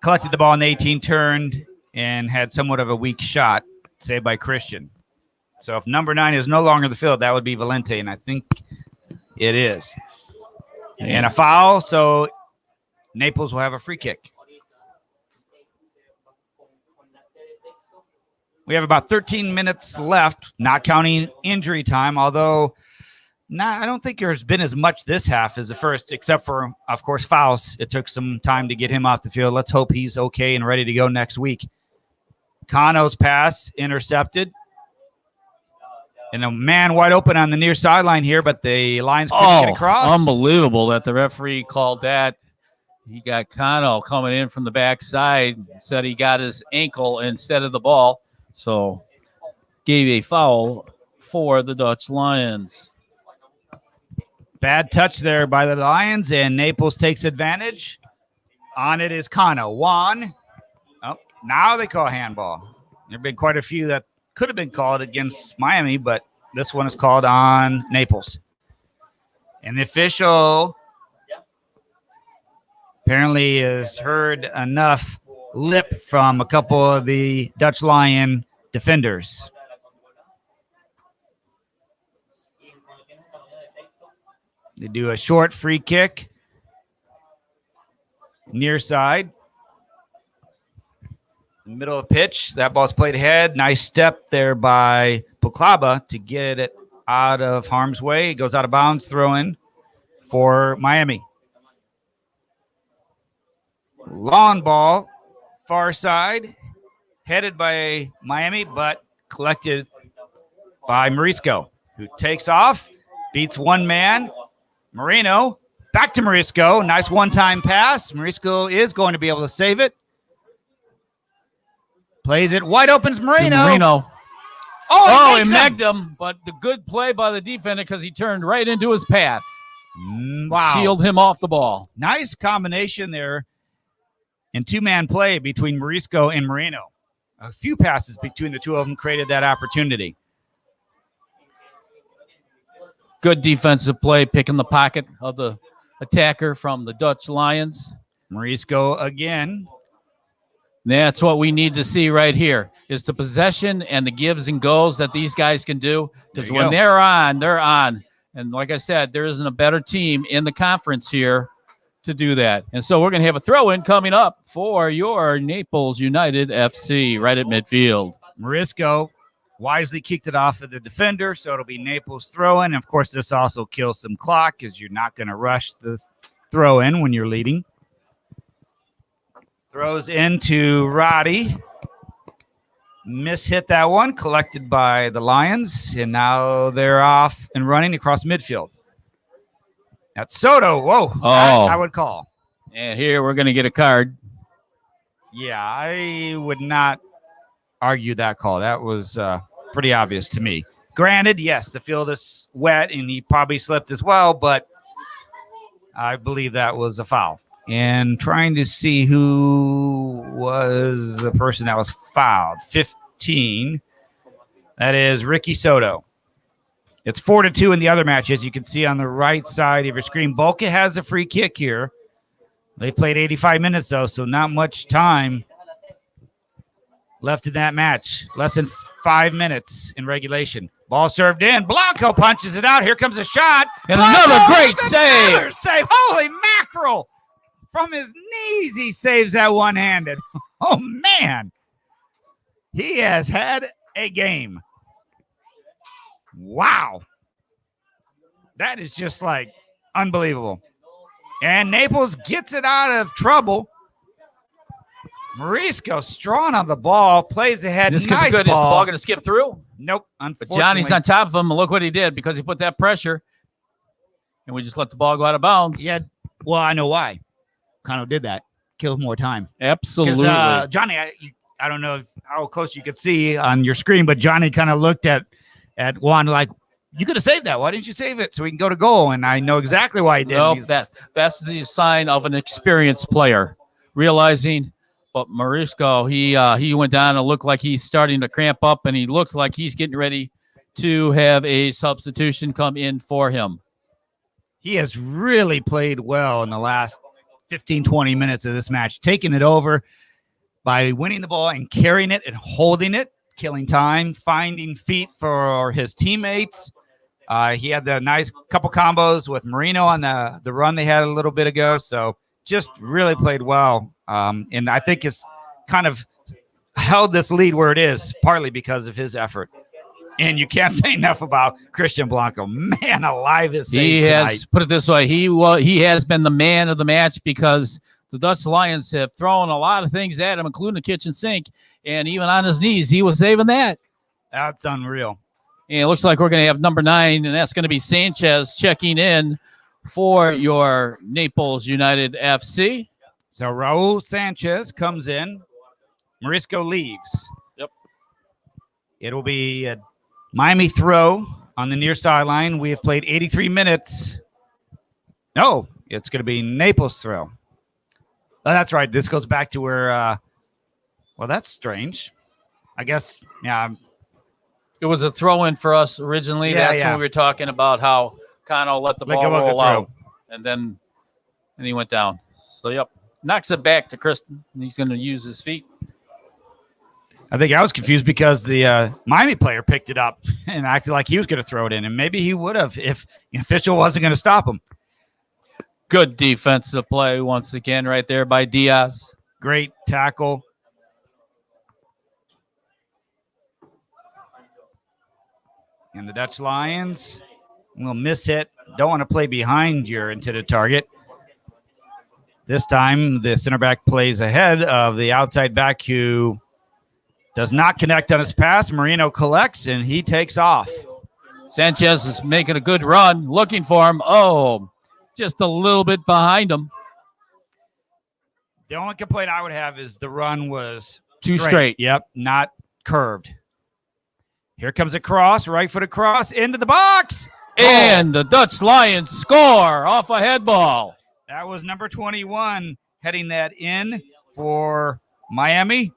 collected the ball in the 18, turned, and had somewhat of a weak shot, saved by Christian. So if number 9 is no longer in the field, that would be Valente, and I think it is. And a foul, so Naples will have a free kick. We have about 13 minutes left, not counting injury time, although I don't think there's been as much this half as the first, except for, of course, Faust. It took some time to get him off the field. Let's hope he's okay and ready to go next week. Cano's pass intercepted. And a man wide open on the near sideline here, but the Lions couldn't get across. Unbelievable that the referee called that. He got Cano coming in from the backside, said he got his ankle instead of the ball. So gave a foul for the Dutch Lions. Bad touch there by the Lions, and Naples takes advantage. On it is Cano. Juan Now they call handball. There have been quite a few that could have been called against Miami, but this one is called on Naples. And the official apparently has heard enough lip from a couple of the Dutch Lion defenders. They do a short free kick, near side, middle of the pitch. That ball's played ahead. Nice step there by Puklaba to get it out of harm's way. It goes out of bounds, throw in for Miami. Long ball, far side, headed by Miami, but collected by Morisco, who takes off, beats one man. Moreno, back to Morisco. Nice one-time pass. Morisco is going to be able to save it. Plays it wide open. Moreno. Oh, he megged him, but the good play by the defender because he turned right into his path. Wow. Shield him off the ball. Nice combination there in two-man play between Morisco and Moreno. A few passes between the two of them created that opportunity. Good defensive play, picking the pocket of the attacker from the Dutch Lions. Morisco again. That's what we need to see right here is the possession and the gives and goes that these guys can do. Because when they're on, they're on. And like I said, there isn't a better team in the conference here to do that. And so we're going to have a throw-in coming up for your Naples United FC right at midfield. Morisco wisely kicked it off of the defender, so it'll be Naples throw-in. Of course, this also kills some clock because you're not going to rush the throw-in when you're leading. Throws into Roddy. Mishit that one, collected by the Lions, and now they're off and running across midfield. That's Soto. Whoa, that I would call. And here we're going to get a card. Yeah, I would not argue that call. That was pretty obvious to me. Granted, yes, the field is wet, and he probably slipped as well, but I believe that was a foul. And trying to see who was the person that was fouled. 15. That is Ricky Soto. It's 4-2 in the other match, as you can see on the right side of your screen. Boca has a free kick here. They played 85 minutes, though, so not much time left in that match. Less than 5 minutes in regulation. Ball served in. Blanco punches it out. Here comes a shot. And another great save. Another save. Holy mackerel. From his knees, he saves that one-handed. Oh, man. He has had a game. Wow. That is just like unbelievable. And Naples gets it out of trouble. Morisco strong on the ball, plays ahead. This nice could be good. ball. Is the ball going to skip through? Nope. But Johnny's on top of him. And look what he did because he put that pressure. And we just let the ball go out of bounds. Yeah. Well, I know why. Kano did that. Killed more time. Absolutely. Johnny, I don't know how close you could see on your screen, but Johnny kind of looked at Juan like, you could have saved that. Why didn't you save it so we can go to goal? And I know exactly why he did. Nope, that's the sign of an experienced player. Realizing, but Morisco, he went down and looked like he's starting to cramp up, and he looks like he's getting ready to have a substitution come in for him. He has really played well in the last 15, 20 minutes of this match, taking it over by winning the ball and carrying it and holding it, killing time, finding feet for his teammates. He had the nice couple combos with Moreno on the run they had a little bit ago. So just really played well. And I think it's kind of held this lead where it is, partly because of his effort. And you can't say enough about Christian Blanco. Man alive, his saves tonight. Put it this way, he has been the man of the match because the Dutch Lions have thrown a lot of things at him, including the kitchen sink. And even on his knees, he was saving that. That's unreal. And it looks like we're going to have number 9, and that's going to be Sanchez checking in for your Naples United FC. So Raul Sanchez comes in. Morisco leaves. Yep. It'll be a Miami throw on the near sideline. We have played 83 minutes. No, it's going to be Naples throw. Oh, that's right. This goes back to where Well, that's strange. I guess, yeah. It was a throw-in for us originally. Yeah, That's yeah. when we were talking about how Cano let the ball roll out, and then he went down. So, yep, knocks it back to Kristen. And he's going to use his feet. I think I was confused because the Miami player picked it up and acted like he was going to throw it in, and maybe he would have if the official wasn't going to stop him. Good defensive play once again right there by Diaz. Great tackle. And the Dutch Lions will miss it. Don't want to play behind your intended target. This time, the center back plays ahead of the outside back who does not connect on his pass. Marino collects, and he takes off. Sanchez is making a good run, looking for him. Oh, just a little bit behind him. The only complaint I would have is the run was too straight. Yep, not curved. Here comes a cross, right foot across, into the box. And the Dutch Lions score off a head ball. That was number 21 heading that in for Miami.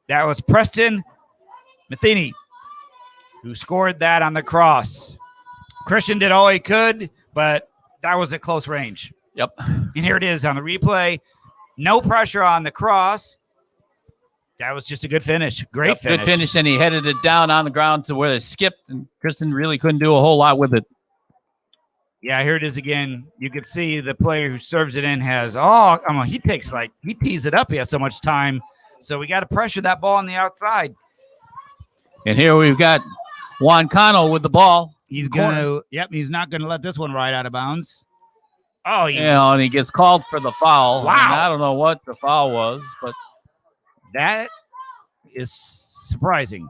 That was Preston Matheny who scored that on the cross. Christian did all he could, but that was at close range. Yep. And here it is on the replay. No pressure on the cross. That was just a good finish. Great finish. Good finish, and he headed it down on the ground to where they skipped, and Kristen really couldn't do a whole lot with it. Yeah, here it is again. You can see the player who serves it in has, he tees it up. He has so much time. So we got to pressure that ball on the outside. And here we've got Juan Cano with the ball. He's not going to let this one ride out of bounds. And he gets called for the foul. Wow. And I don't know what the foul was, but that is surprising.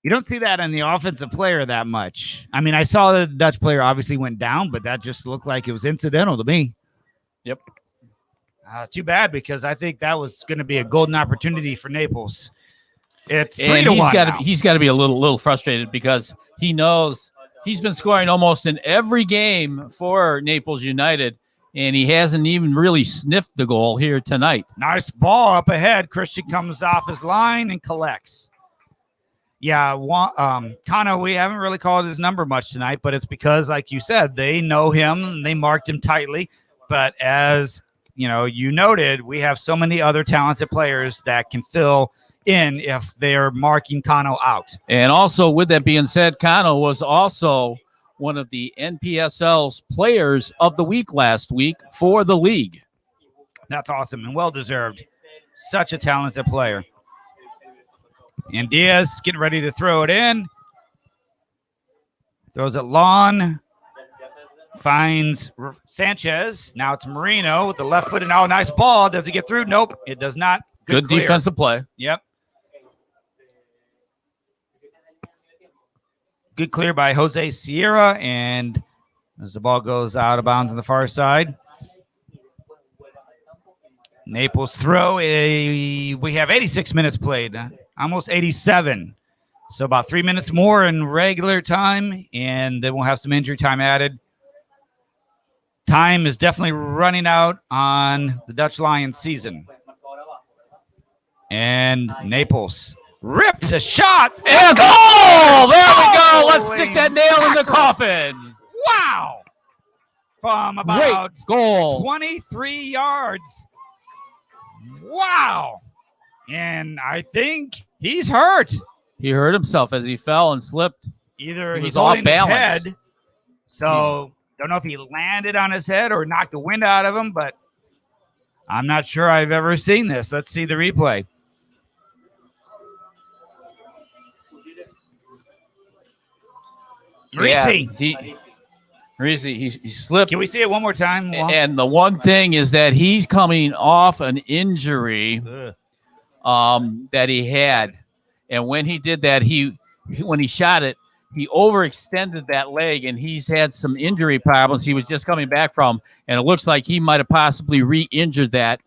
You don't see that on the offensive player that much. I mean, I saw the Dutch player obviously went down, but that just looked like it was incidental to me. Yep. Too bad, because I think that was going to be a golden opportunity for Naples. It's 3-1. He's got to be a little frustrated because he knows he's been scoring almost in every game for Naples United, and he hasn't even really sniffed the goal here tonight. Nice ball up ahead. Christian comes off his line and collects. Yeah, Cano, we haven't really called his number much tonight, but it's because, like you said, they know him and they marked him tightly. But as you noted, we have so many other talented players that can fill in if they're marking Cano out. And also, with that being said, Cano was also one of the Npsl's players of the week last week for the league. That's awesome and well-deserved. Such a talented player. And Diaz getting ready to throw it in. Throws it long. Finds Sanchez. Now it's Marino with the left foot, and nice ball. Does it get through? Nope, it does not. Good defensive play. Yep. Good clear by Jose Sierra, and as the ball goes out of bounds on the far side. Naples throw. We have 86 minutes played, almost 87. So about 3 minutes more in regular time, and then we'll have some injury time added. Time is definitely running out on the Dutch Lions season. And Naples ripped a shot. And a goal! There we go. Let's stick that nail in the coffin. Wow. From about goal. 23 yards. Wow. And I think he's hurt. He hurt himself as he fell and slipped. Either he's off holding his balance. head. So don't know if he landed on his head or knocked the wind out of him, but I'm not sure I've ever seen this. Let's see the replay. Reese, he slipped. Can we see it one more time? And the one thing is that he's coming off an injury that he had. And when he did that, when he shot it, he overextended that leg, and he's had some injury problems he was just coming back from. And it looks like he might have possibly re-injured that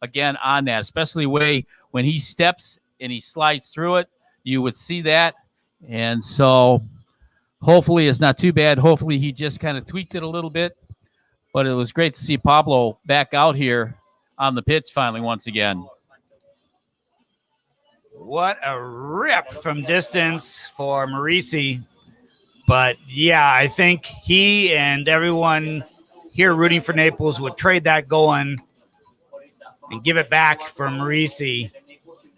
again on that, especially when he steps and he slides through it, you would see that. And so hopefully it's not too bad. Hopefully he just kind of tweaked it a little bit. But it was great to see Pablo back out here on the pitch finally once again. What a rip from distance for Marisi. But yeah, I think he and everyone here rooting for Naples would trade that going and give it back for Marisi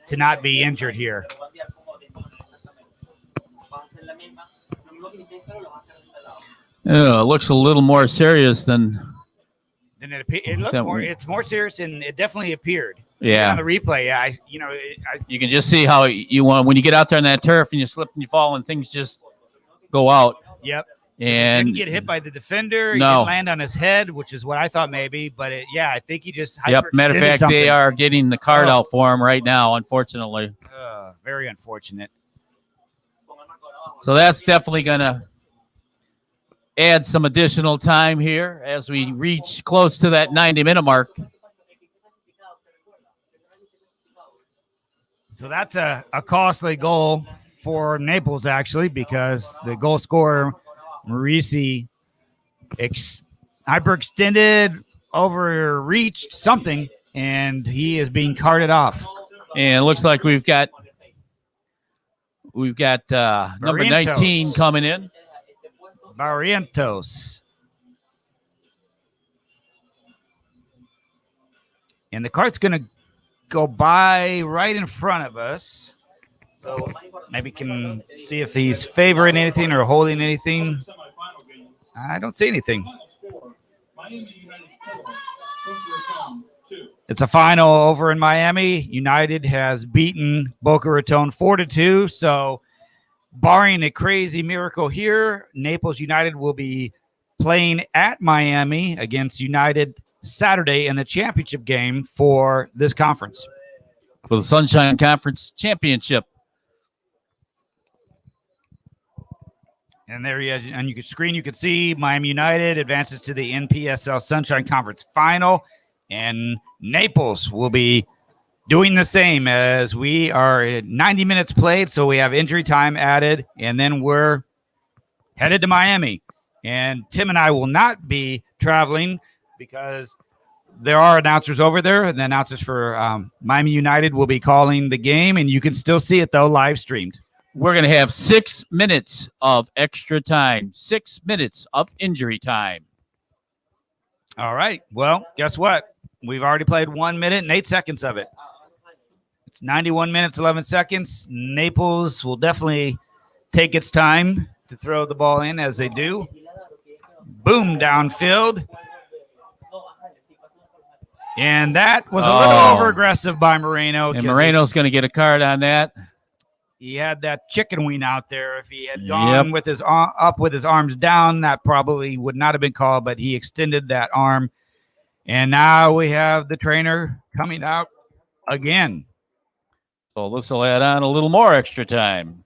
to not be injured here. It looks a little more serious than. And it looks more. It's more serious, and it definitely appeared. Yeah. On the replay, You can just see how you want when you get out there on that turf and you slip and you fall and things just go out. Yep. And he didn't get hit by the defender. No. He didn't land on his head, which is what I thought maybe. But I think he just. Yep. Matter of fact, something. they are getting the card out for him right now, unfortunately. Very unfortunate. So that's definitely going to add some additional time here as we reach close to that 90-minute mark. So that's a costly goal for Naples, actually, because the goal scorer, Marisi, hyperextended, overreached something, and he is being carted off. And it looks like we've got number 19 coming in. Barrientos. And the cart's going to go by right in front of us. So maybe can see if he's favoring anything or holding anything. I don't see anything. It's a final over in Miami. United has beaten Boca Raton 4-2. So barring a crazy miracle here, Naples United will be playing at Miami against United Saturday in the championship game for this conference. For the Sunshine Conference Championship. And there he is. On your screen, you can see Miami United advances to the Npsl Sunshine Conference Final. And Naples will be doing the same as we are at 90 minutes played. So we have injury time added. And then we're headed to Miami. And Tim and I will not be traveling because there are announcers over there. And the announcers for Miami United will be calling the game. And you can still see it, though, live streamed. We're going to have 6 minutes of extra time, 6 minutes of injury time. All right. Well, guess what? We've already played 1 minute and 8 seconds of it. It's 91 minutes, 11 seconds. Naples will definitely take its time to throw the ball in as they do. Boom, downfield. And that was a little over-aggressive by Moreno. And Moreno's going to get a card on that. He had that chicken wing out there. If he had gone with his up with his arms down, that probably would not have been called, but he extended that arm. And now we have the trainer coming out again. So this will add on a little more extra time.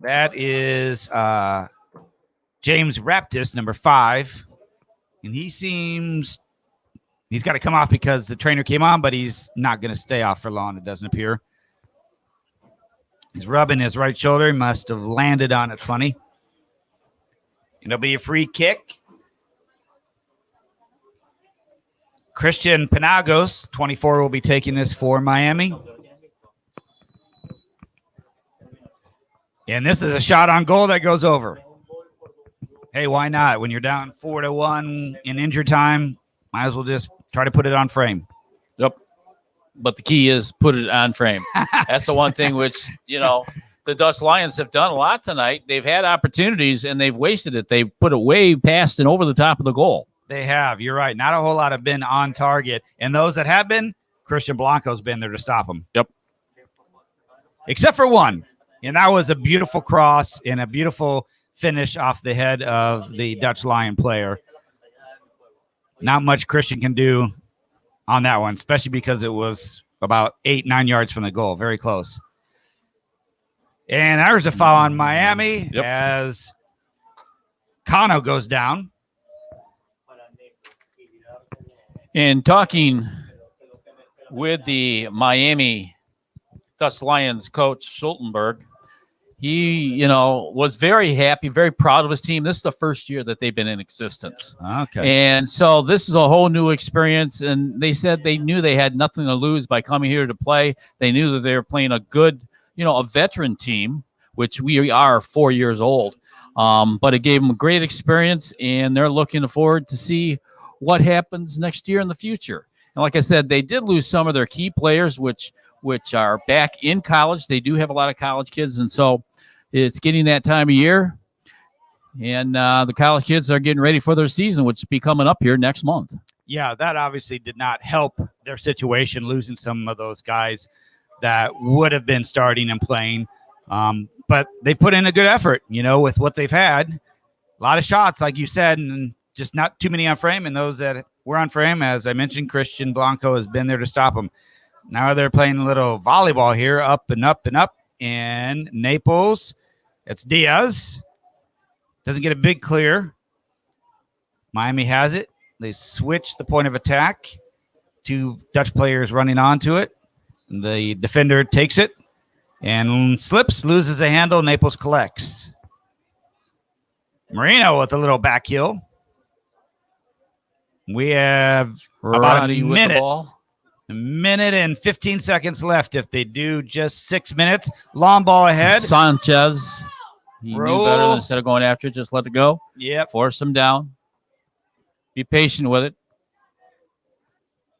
That is James Raptis, number 5. And he's got to come off because the trainer came on, but he's not going to stay off for long, it doesn't appear. He's rubbing his right shoulder. He must have landed on it funny. And it'll be a free kick. Christian Penagos, 24, will be taking this for Miami. And this is a shot on goal that goes over. Hey, why not? When you're down 4-1 in injury time, might as well just try to put it on frame. Yep. But the key is put it on frame. That's the one thing which, the Dutch Lions have done a lot tonight. They've had opportunities, and they've wasted it. They've put it way past and over the top of the goal. They have. You're right. Not a whole lot have been on target. And those that have been, Christian Blanco's been there to stop them. Yep. Except for one. And that was a beautiful cross and a beautiful finish off the head of the Dutch Lion player. Not much Christian can do on that one, especially because it was about 8-9 yards from the goal. Very close. And there's a foul on Miami as Kano goes down. And talking with the Miami Dutch Lions coach, Schultenberg, he, was very happy, very proud of his team. This is the first year that they've been in existence. Okay. And so this is a whole new experience. And they said they knew they had nothing to lose by coming here to play. They knew that they were playing a good, a veteran team, which we are 4 years old. But it gave them a great experience, and they're looking forward to see what happens next year in the future. And like I said, they did lose some of their key players, which are back in college. They do have a lot of college kids, and so it's getting that time of year. And the college kids are getting ready for their season, which will be coming up here next month. Yeah, that obviously did not help their situation, losing some of those guys that would have been starting and playing. But they put in a good effort, with what they've had. A lot of shots, like you said, and just not too many on frame. And those that were on frame, as I mentioned, Christian Blanco has been there to stop them. Now they're playing a little volleyball here, up and up and up. And Naples, it's Diaz. Doesn't get a big clear. Miami has it. They switch the point of attack. 2 Dutch players running onto it. The defender takes it and slips, loses a handle. Naples collects. Marino with a little back heel. We have about a minute and 15 seconds left. If they do just 6 minutes, long ball ahead. Sanchez, he knew better instead of going after it, just let it go. Yep. Force him down. Be patient with it.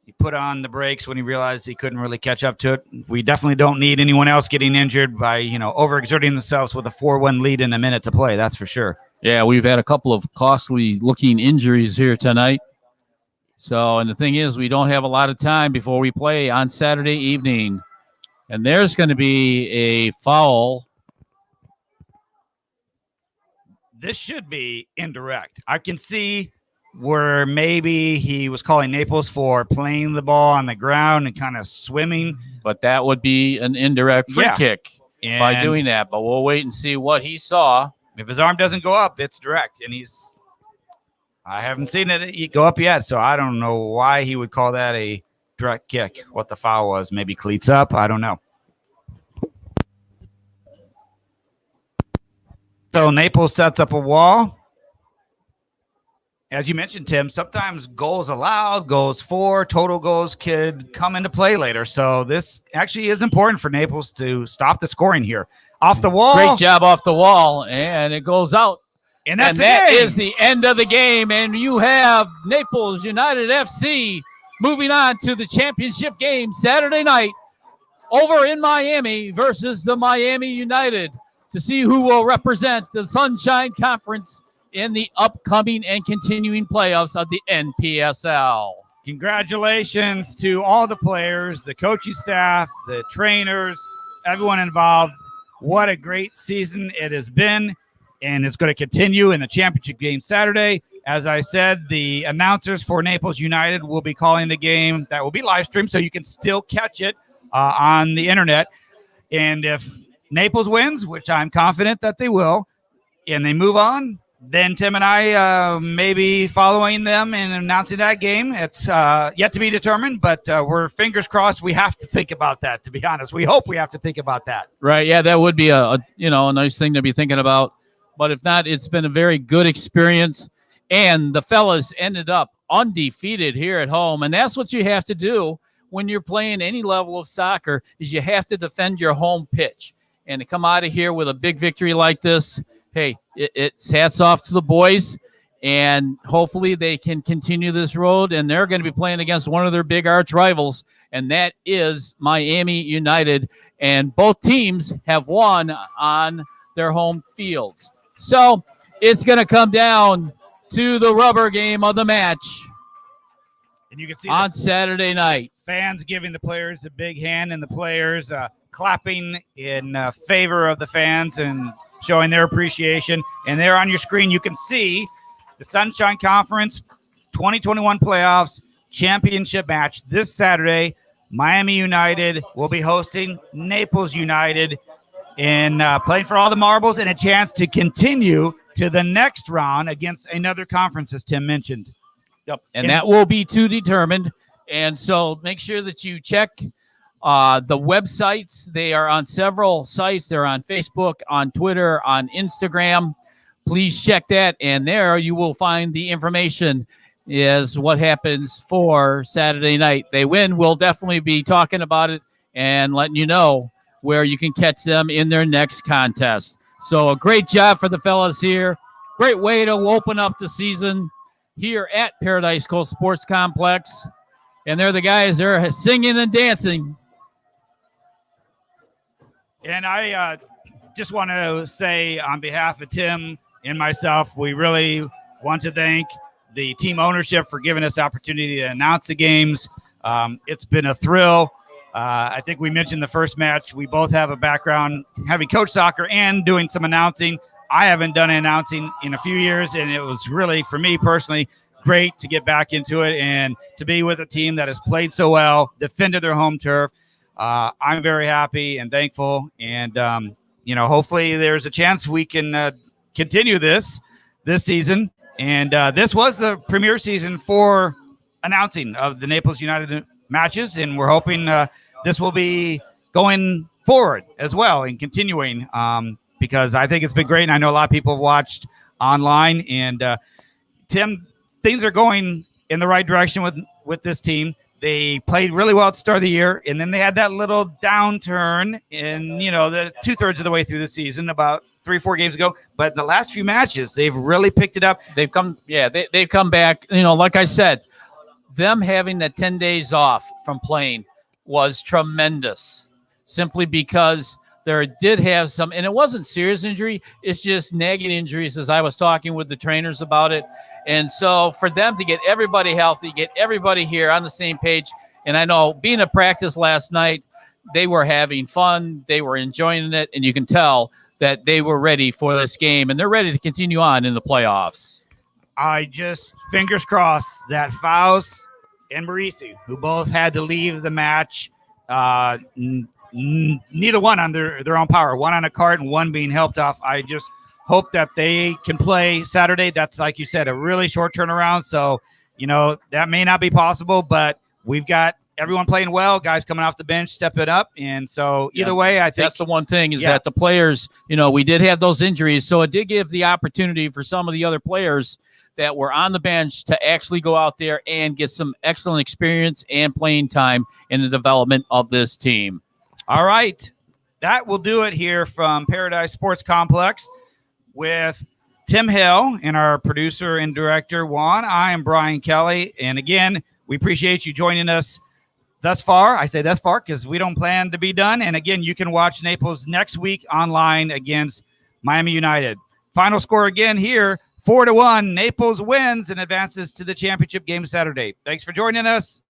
He put on the brakes when he realized he couldn't really catch up to it. We definitely don't need anyone else getting injured by, overexerting themselves with a 4-1 lead in a minute to play. That's for sure. Yeah, we've had a couple of costly-looking injuries here tonight. So, and the thing is, we don't have a lot of time before we play on Saturday evening. And there's going to be a foul. This should be indirect. I can see where maybe he was calling Naples for playing the ball on the ground and kind of swimming. But that would be an indirect free kick by doing that. But we'll wait and see what he saw. If his arm doesn't go up, it's direct. And I haven't seen it go up yet, so I don't know why he would call that a direct kick. What the foul was, maybe cleats up. I don't know. So Naples sets up a wall. As you mentioned, Tim, sometimes goals allowed, goals for, total goals could come into play later. So this actually is important for Naples to stop the scoring here. Off the wall. Great job off the wall, and it goes out. And that is the end of the game. And you have Naples United FC moving on to the championship game Saturday night over in Miami versus the Miami United to see who will represent the Sunshine Conference in the upcoming and continuing playoffs of the Npsl. Congratulations to all the players, the coaching staff, the trainers, everyone involved. What a great season it has been. And it's going to continue in the championship game Saturday. As I said, the announcers for Naples United will be calling the game. That will be live streamed, so you can still catch it on the internet. And if Naples wins, which I'm confident that they will, and they move on, then Tim and I may be following them and announcing that game. It's yet to be determined, but we're fingers crossed. We have to think about that, to be honest. We hope we have to think about that. Right, yeah, that would be a nice thing to be thinking about. But if not, it's been a very good experience. And the fellas ended up undefeated here at home. And that's what you have to do when you're playing any level of soccer, is you have to defend your home pitch. And to come out of here with a big victory like this, hey, it's hats off to the boys. And hopefully they can continue this road. And they're going to be playing against one of their big arch rivals, and that is Miami United. And both teams have won on their home fields. So it's going to come down to the rubber game of the match. And you can see on Saturday night. Fans giving the players a big hand, and the players clapping in favor of the fans and showing their appreciation. And there on your screen, you can see the Sunshine Conference 2021 playoffs championship match this Saturday. Miami United will be hosting Naples United in playing for all the marbles and a chance to continue to the next round against another conference, as Tim mentioned. Yep, and that will be to determined. And so make sure that you check The websites, they are on several sites. They're on Facebook, on Twitter, on Instagram. Please check that, and there you will find the information is what happens for Saturday night. They win, we'll definitely be talking about it and letting you know where you can catch them in their next contest. So a great job for the fellas here. Great way to open up the season here at Paradise Coast Sports Complex. And they're the guys, they're singing and dancing. And I just want to say on behalf of Tim and myself, we really want to thank the team ownership for giving us the opportunity to announce the games. It's been a thrill. I think we mentioned the first match. We both have a background having coached soccer and doing some announcing. I haven't done announcing in a few years, and it was really, for me personally, great to get back into it and to be with a team that has played so well, defended their home turf. I'm very happy and thankful, and hopefully there's a chance we can continue this season. And this was the premier season for announcing of the Naples United matches, and we're hoping this will be going forward as well and continuing because I think it's been great, and I know a lot of people have watched online. And Tim, things are going in the right direction with this team. They played really well at the start of the year, and then they had that little downturn in, the 2/3 of the way through the season, about 3-4 games ago. But in the last few matches, they've really picked it up. They've come back. Like I said, them having the 10 days off from playing was tremendous, simply because there did have some, and it wasn't serious injury. It's just nagging injuries, as I was talking with the trainers about it. And so for them to get everybody healthy, get everybody here on the same page. And I know being at practice last night, they were having fun. They were enjoying it. And you can tell that they were ready for this game, and they're ready to continue on in the playoffs. I just, fingers crossed, that Faust and Marisi, who both had to leave the match, neither one on their own power, one on a cart and one being helped off. I just hope that they can play Saturday. That's, like you said, a really short turnaround. So, that may not be possible, but we've got everyone playing well, guys coming off the bench, stepping up. And so either way, I think that's the one thing is that the players, we did have those injuries. So it did give the opportunity for some of the other players that were on the bench to actually go out there and get some excellent experience and playing time in the development of this team. All right. That will do it here from Paradise Sports Complex with Tim Hill and our producer and director, Juan. I am Brian Kelly. And again, we appreciate you joining us thus far. I say thus far because we don't plan to be done. And again, you can watch Naples next week online against Miami United. Final score again here, 4-1. Naples wins and advances to the championship game Saturday. Thanks for joining us.